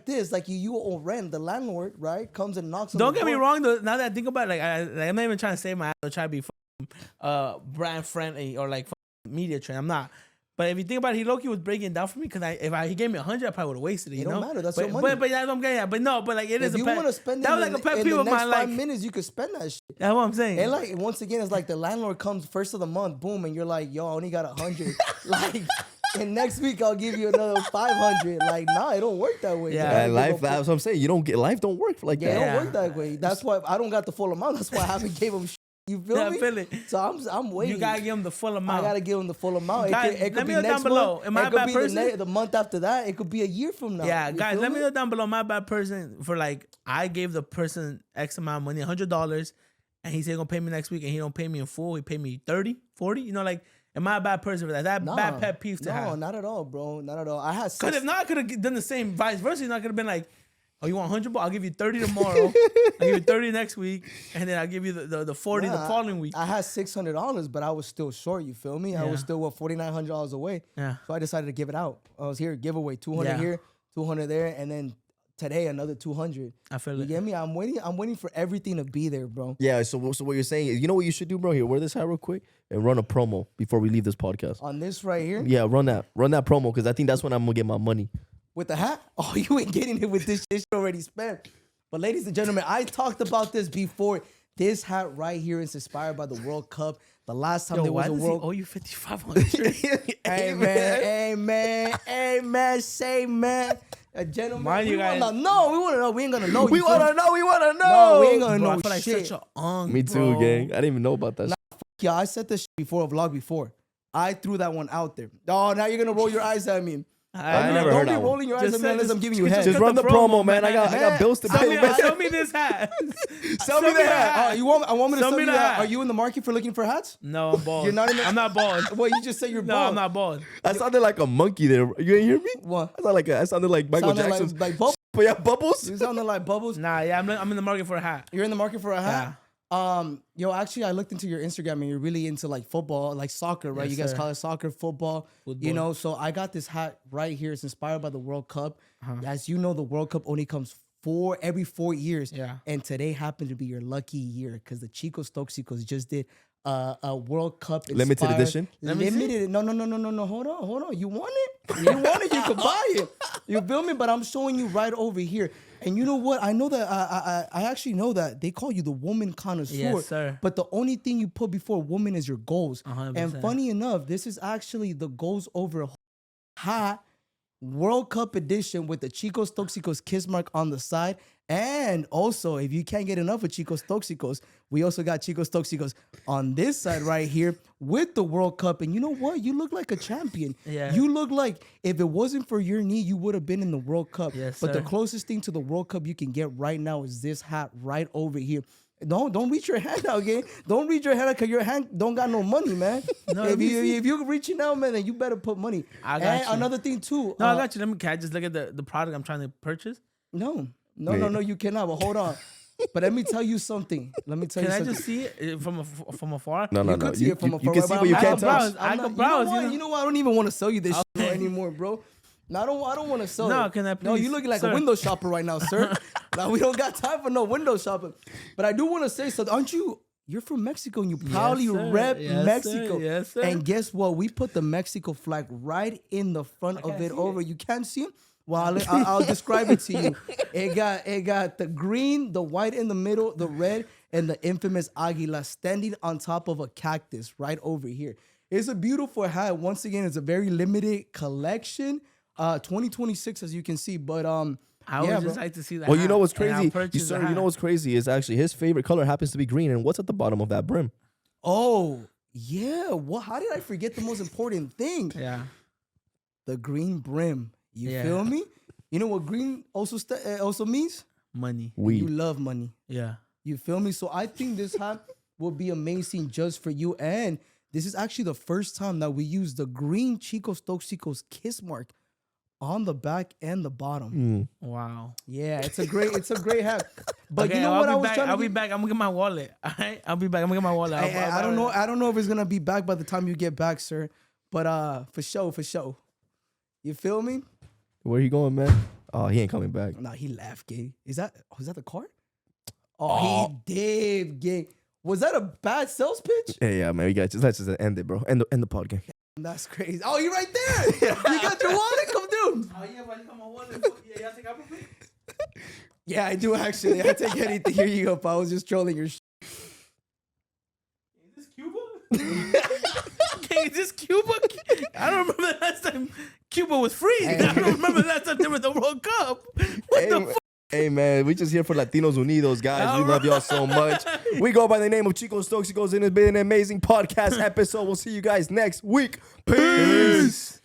[SPEAKER 3] this. Like you owe rent. The landlord, right, comes and knocks on
[SPEAKER 1] Don't
[SPEAKER 3] the
[SPEAKER 1] get me
[SPEAKER 3] door.
[SPEAKER 1] wrong though. Now that I think about it, I'm not even trying to say my ass or try to be brand friendly or like media trained. I'm not. But if you think about it, he low-key was breaking it down for me because he gave me 100, I probably would have wasted it.
[SPEAKER 3] It don't matter. That's
[SPEAKER 1] but,
[SPEAKER 3] your money.
[SPEAKER 1] But that's what I'm getting at. But no, but like it is
[SPEAKER 3] If
[SPEAKER 1] a
[SPEAKER 3] you
[SPEAKER 1] pet.
[SPEAKER 3] want to spend
[SPEAKER 1] That
[SPEAKER 3] it
[SPEAKER 1] was like a pet
[SPEAKER 3] in
[SPEAKER 1] peeve
[SPEAKER 3] the
[SPEAKER 1] of
[SPEAKER 3] next
[SPEAKER 1] mine.
[SPEAKER 3] 5
[SPEAKER 1] Like
[SPEAKER 3] minutes, you could spend that shit.
[SPEAKER 1] that's what I'm saying.
[SPEAKER 3] And like once again, it's like the landlord comes first of the month, boom, and you're like, yo, I only got 100. Like, and next week I'll give you another 500. Like, nah, it don't work that way.
[SPEAKER 1] Yeah.
[SPEAKER 3] You gotta give
[SPEAKER 2] Life,
[SPEAKER 3] up-
[SPEAKER 2] that's what I'm saying. Life don't work like
[SPEAKER 3] Yeah, it
[SPEAKER 2] that.
[SPEAKER 1] Yeah.
[SPEAKER 3] don't work that way. That's why I don't got the full amount. That's why I haven't gave him. You feel
[SPEAKER 1] Yeah, I
[SPEAKER 3] me?
[SPEAKER 1] feel it.
[SPEAKER 3] So I'm waiting.
[SPEAKER 1] You gotta give him the full
[SPEAKER 3] I
[SPEAKER 1] amount.
[SPEAKER 3] gotta give him the full amount.
[SPEAKER 1] Guys,
[SPEAKER 3] it
[SPEAKER 1] let
[SPEAKER 3] could
[SPEAKER 1] me
[SPEAKER 3] be
[SPEAKER 1] know down
[SPEAKER 3] next
[SPEAKER 1] below.
[SPEAKER 3] month.
[SPEAKER 1] Am I
[SPEAKER 3] It
[SPEAKER 1] a
[SPEAKER 3] could
[SPEAKER 1] bad
[SPEAKER 3] be
[SPEAKER 1] person?
[SPEAKER 3] the month after that. It could be a year from now.
[SPEAKER 1] Yeah,
[SPEAKER 3] You
[SPEAKER 1] guys,
[SPEAKER 3] feel
[SPEAKER 1] let me know down below. Am I a bad person for like I gave the person X amount of money, $100, and he said he's gonna pay me next week, and he don't pay me in full. He paid me 30, 40. Like, am I a bad person for that? That
[SPEAKER 3] Nah,
[SPEAKER 1] bad pet peeve to
[SPEAKER 3] no,
[SPEAKER 1] have.
[SPEAKER 3] not at all, bro. Not at all. I had
[SPEAKER 1] Because
[SPEAKER 3] 6.
[SPEAKER 1] if not, I could have done the same vice versa. I could have been like, oh, you want 100 bucks? I'll give you 30 tomorrow. I'll give you 30 next week. And then I'll give you the 40 the
[SPEAKER 3] Nah,
[SPEAKER 1] following week.
[SPEAKER 3] I had $600, but I was still short. You feel me? I
[SPEAKER 1] Yeah.
[SPEAKER 3] was still $4,900 away.
[SPEAKER 1] Yeah.
[SPEAKER 3] So I decided to give it out. I was here, giveaway, 200
[SPEAKER 1] Yeah.
[SPEAKER 3] here, 200 there, and then today another 200.
[SPEAKER 1] I feel
[SPEAKER 3] You
[SPEAKER 1] it.
[SPEAKER 3] get me? I'm waiting for everything to be there, bro.
[SPEAKER 2] Yeah, so what you're saying is, you know what you should do, bro? Here, wear this hat real quick and run a promo before we leave this podcast.
[SPEAKER 3] On this right here,
[SPEAKER 2] Yeah, run that promo because I think that's when I'm gonna get my money.
[SPEAKER 3] with the hat. Oh, you ain't getting it with this shit you already spent. But ladies and gentlemen, I talked about this before. This hat right here is inspired by the World Cup. The last time
[SPEAKER 1] Yo,
[SPEAKER 3] there
[SPEAKER 1] why
[SPEAKER 3] was a
[SPEAKER 1] does he
[SPEAKER 3] World
[SPEAKER 1] owe you 5,500?
[SPEAKER 3] Hey man, say man. A gentleman.
[SPEAKER 1] Why you
[SPEAKER 3] we
[SPEAKER 1] guys-
[SPEAKER 3] wanna know. We wanna know. We ain't gonna know.
[SPEAKER 2] We
[SPEAKER 3] You feel me?
[SPEAKER 2] wanna know.
[SPEAKER 3] No, we ain't gonna
[SPEAKER 1] Bro, I
[SPEAKER 3] know
[SPEAKER 1] feel like
[SPEAKER 3] shit.
[SPEAKER 1] such a unk,
[SPEAKER 2] Me too,
[SPEAKER 1] bro.
[SPEAKER 2] gang. I didn't even know about that. Shit.
[SPEAKER 3] Yeah, I said this shit before a vlog before. I threw that one out there. Oh, now you're gonna roll your eyes at me.
[SPEAKER 2] I never heard
[SPEAKER 3] Don't be
[SPEAKER 2] that one.
[SPEAKER 3] rolling your eyes
[SPEAKER 1] Just
[SPEAKER 3] at me
[SPEAKER 1] say-
[SPEAKER 3] unless I'm giving you
[SPEAKER 1] just-
[SPEAKER 3] head.
[SPEAKER 2] Just run the promo, man. I got
[SPEAKER 3] Man,
[SPEAKER 2] bills to pay, man.
[SPEAKER 1] Sell me this hat.
[SPEAKER 2] Sell me the hat.
[SPEAKER 3] I want me to
[SPEAKER 1] Sell
[SPEAKER 3] sell
[SPEAKER 1] me
[SPEAKER 3] you
[SPEAKER 1] the
[SPEAKER 3] that.
[SPEAKER 1] hat.
[SPEAKER 3] Are you in the market for looking for hats?
[SPEAKER 1] No, I'm bald.
[SPEAKER 3] You're not in the-
[SPEAKER 1] I'm not bald.
[SPEAKER 3] Well, you just said you're
[SPEAKER 1] No,
[SPEAKER 3] bald.
[SPEAKER 1] I'm not bald.
[SPEAKER 2] I sounded like a monkey there. You ain't hear me?
[SPEAKER 3] What?
[SPEAKER 2] I sounded like Michael
[SPEAKER 3] Sounded
[SPEAKER 2] Jackson's.
[SPEAKER 3] like bubbles.
[SPEAKER 2] But yeah, bubbles.
[SPEAKER 3] You sounded like bubbles.
[SPEAKER 1] Nah, yeah, I'm in the market for a hat.
[SPEAKER 3] You're in the market for a hat. Yo, actually, I looked into your Instagram and you're really into like football, like soccer, right?
[SPEAKER 1] Yes,
[SPEAKER 3] You guys
[SPEAKER 1] sir.
[SPEAKER 3] call it soccer, football.
[SPEAKER 1] Football.
[SPEAKER 3] You know, so I got this hat right here. It's inspired by the World Cup. As you know, the World Cup only comes every 4 years.
[SPEAKER 1] Yeah.
[SPEAKER 3] And today happened to be your lucky year because the Chicos Toxicos just did a World Cup
[SPEAKER 2] Limited
[SPEAKER 3] inspired-
[SPEAKER 2] edition?
[SPEAKER 1] Let me see.
[SPEAKER 3] Limited. No. Hold on. You want it? You want it? You can buy it. You feel me? But I'm showing you right over here. And you know what? I know that I actually know that they call you the woman connoisseur.
[SPEAKER 1] Yes, sir.
[SPEAKER 3] But the only thing you put before woman is your goals.
[SPEAKER 1] 100%.
[SPEAKER 3] And funny enough, this is actually the goals over hat World Cup edition with the Chicos Toxicos kiss mark on the side. And also, if you can't get enough of Chicos Toxicos, we also got Chicos Toxicos on this side right here with the World Cup. And you know what? You look like a champion.
[SPEAKER 1] Yeah.
[SPEAKER 3] You look like if it wasn't for your knee, you would have been in the World Cup.
[SPEAKER 1] Yes,
[SPEAKER 3] but the
[SPEAKER 1] sir.
[SPEAKER 3] closest thing to the World Cup you can get right now is this hat right over here. Don't reach your hand out, gang. Don't reach your hand out because your hand don't got no money, man.
[SPEAKER 1] No,
[SPEAKER 3] if
[SPEAKER 1] let me see.
[SPEAKER 3] you're reaching out, man, then you better put money.
[SPEAKER 1] I got
[SPEAKER 3] and
[SPEAKER 1] you.
[SPEAKER 3] another thing too.
[SPEAKER 1] No, I got you. Can I just look at the product I'm trying to purchase?
[SPEAKER 3] No,
[SPEAKER 2] Yeah.
[SPEAKER 3] you cannot. But hold on. But let me tell you something.
[SPEAKER 1] Can I
[SPEAKER 3] something.
[SPEAKER 1] just see it from afar?
[SPEAKER 2] No.
[SPEAKER 3] You could see it from
[SPEAKER 2] You
[SPEAKER 3] afar,
[SPEAKER 2] can
[SPEAKER 3] but
[SPEAKER 2] see,
[SPEAKER 3] I'm
[SPEAKER 2] but you
[SPEAKER 3] not
[SPEAKER 2] can't
[SPEAKER 3] gonna
[SPEAKER 2] touch.
[SPEAKER 1] browse. I
[SPEAKER 3] I'm
[SPEAKER 1] can
[SPEAKER 3] not-
[SPEAKER 1] browse,
[SPEAKER 3] You know what? You know what? I don't even want to sell you this shit anymore, bro. No, I don't want to sell
[SPEAKER 1] No,
[SPEAKER 3] it.
[SPEAKER 1] can I
[SPEAKER 3] No,
[SPEAKER 1] please,
[SPEAKER 3] you looking like
[SPEAKER 1] sir?
[SPEAKER 3] a window shopper right now, sir. Now we don't got time for no window shopping. But I do want to say something. Aren't you? You're from Mexico and you proudly
[SPEAKER 1] sir.
[SPEAKER 3] rep
[SPEAKER 1] Yes, sir.
[SPEAKER 3] Mexico.
[SPEAKER 1] Yes, sir.
[SPEAKER 3] And guess what? We put the Mexico flag right in the front of it over. You can't see it? Well, I'll describe it to you. It got the green, the white in the middle, the red, and the infamous águila standing on top of a cactus right over here. It's a beautiful hat. Once again, it's a very limited collection. 2026, as you can see. But
[SPEAKER 1] I would
[SPEAKER 3] yeah,
[SPEAKER 1] just
[SPEAKER 3] bro.
[SPEAKER 1] like to see that.
[SPEAKER 2] Well, you know
[SPEAKER 1] hat,
[SPEAKER 2] what's
[SPEAKER 1] and I'll
[SPEAKER 2] crazy?
[SPEAKER 1] purchase the
[SPEAKER 2] You know
[SPEAKER 1] hat.
[SPEAKER 2] what's crazy is actually his favorite color happens to be green. And what's at the bottom of that brim?
[SPEAKER 3] Oh yeah. What? How did I forget the most important thing?
[SPEAKER 1] Yeah.
[SPEAKER 3] The green brim. You
[SPEAKER 1] Yeah.
[SPEAKER 3] feel me? You know what green also means?
[SPEAKER 1] Money.
[SPEAKER 3] You
[SPEAKER 2] Weed.
[SPEAKER 3] love money.
[SPEAKER 1] Yeah.
[SPEAKER 3] You feel me? So I think this hat will be amazing just for you. And this is actually the first time that we use the green Chicos Toxicos kiss mark on the back and the bottom.
[SPEAKER 1] Wow.
[SPEAKER 3] Yeah, it's a great hat. But
[SPEAKER 1] Okay,
[SPEAKER 3] you know what I was trying to
[SPEAKER 1] I'll be
[SPEAKER 3] get-
[SPEAKER 1] back. I'm gonna get my wallet. All right. I'll be back. I'm gonna get my wallet.
[SPEAKER 3] I don't know. I don't know if it's gonna be back by the time you get back, sir. But for sure. You feel me?
[SPEAKER 2] Where you going, man? Oh, he ain't coming back.
[SPEAKER 3] Nah, he laughed, gay. Is that the car? Oh, he did, gay. Was that a bad sales pitch?
[SPEAKER 2] Hey, yeah, man. Let's just end it, bro. End the pod game.
[SPEAKER 3] That's crazy. Oh, you're right there. You got your wallet? Come through.
[SPEAKER 1] Oh yeah, but I got my wallet. Yeah, y'all think I'm
[SPEAKER 3] Yeah, I do actually. I take anything. Here you go. I was just trolling your.
[SPEAKER 1] Is this Cuba? Okay, is this Cuba? I don't remember the last time Cuba was free. I don't remember the last time there was the World Cup. What the fuck?
[SPEAKER 2] Hey, man, we just here for Latinos Unidos, guys. We love y'all so much. We go by the name of Chicos Toxicos, and it's been an amazing podcast episode. We'll see you guys next week. Peace.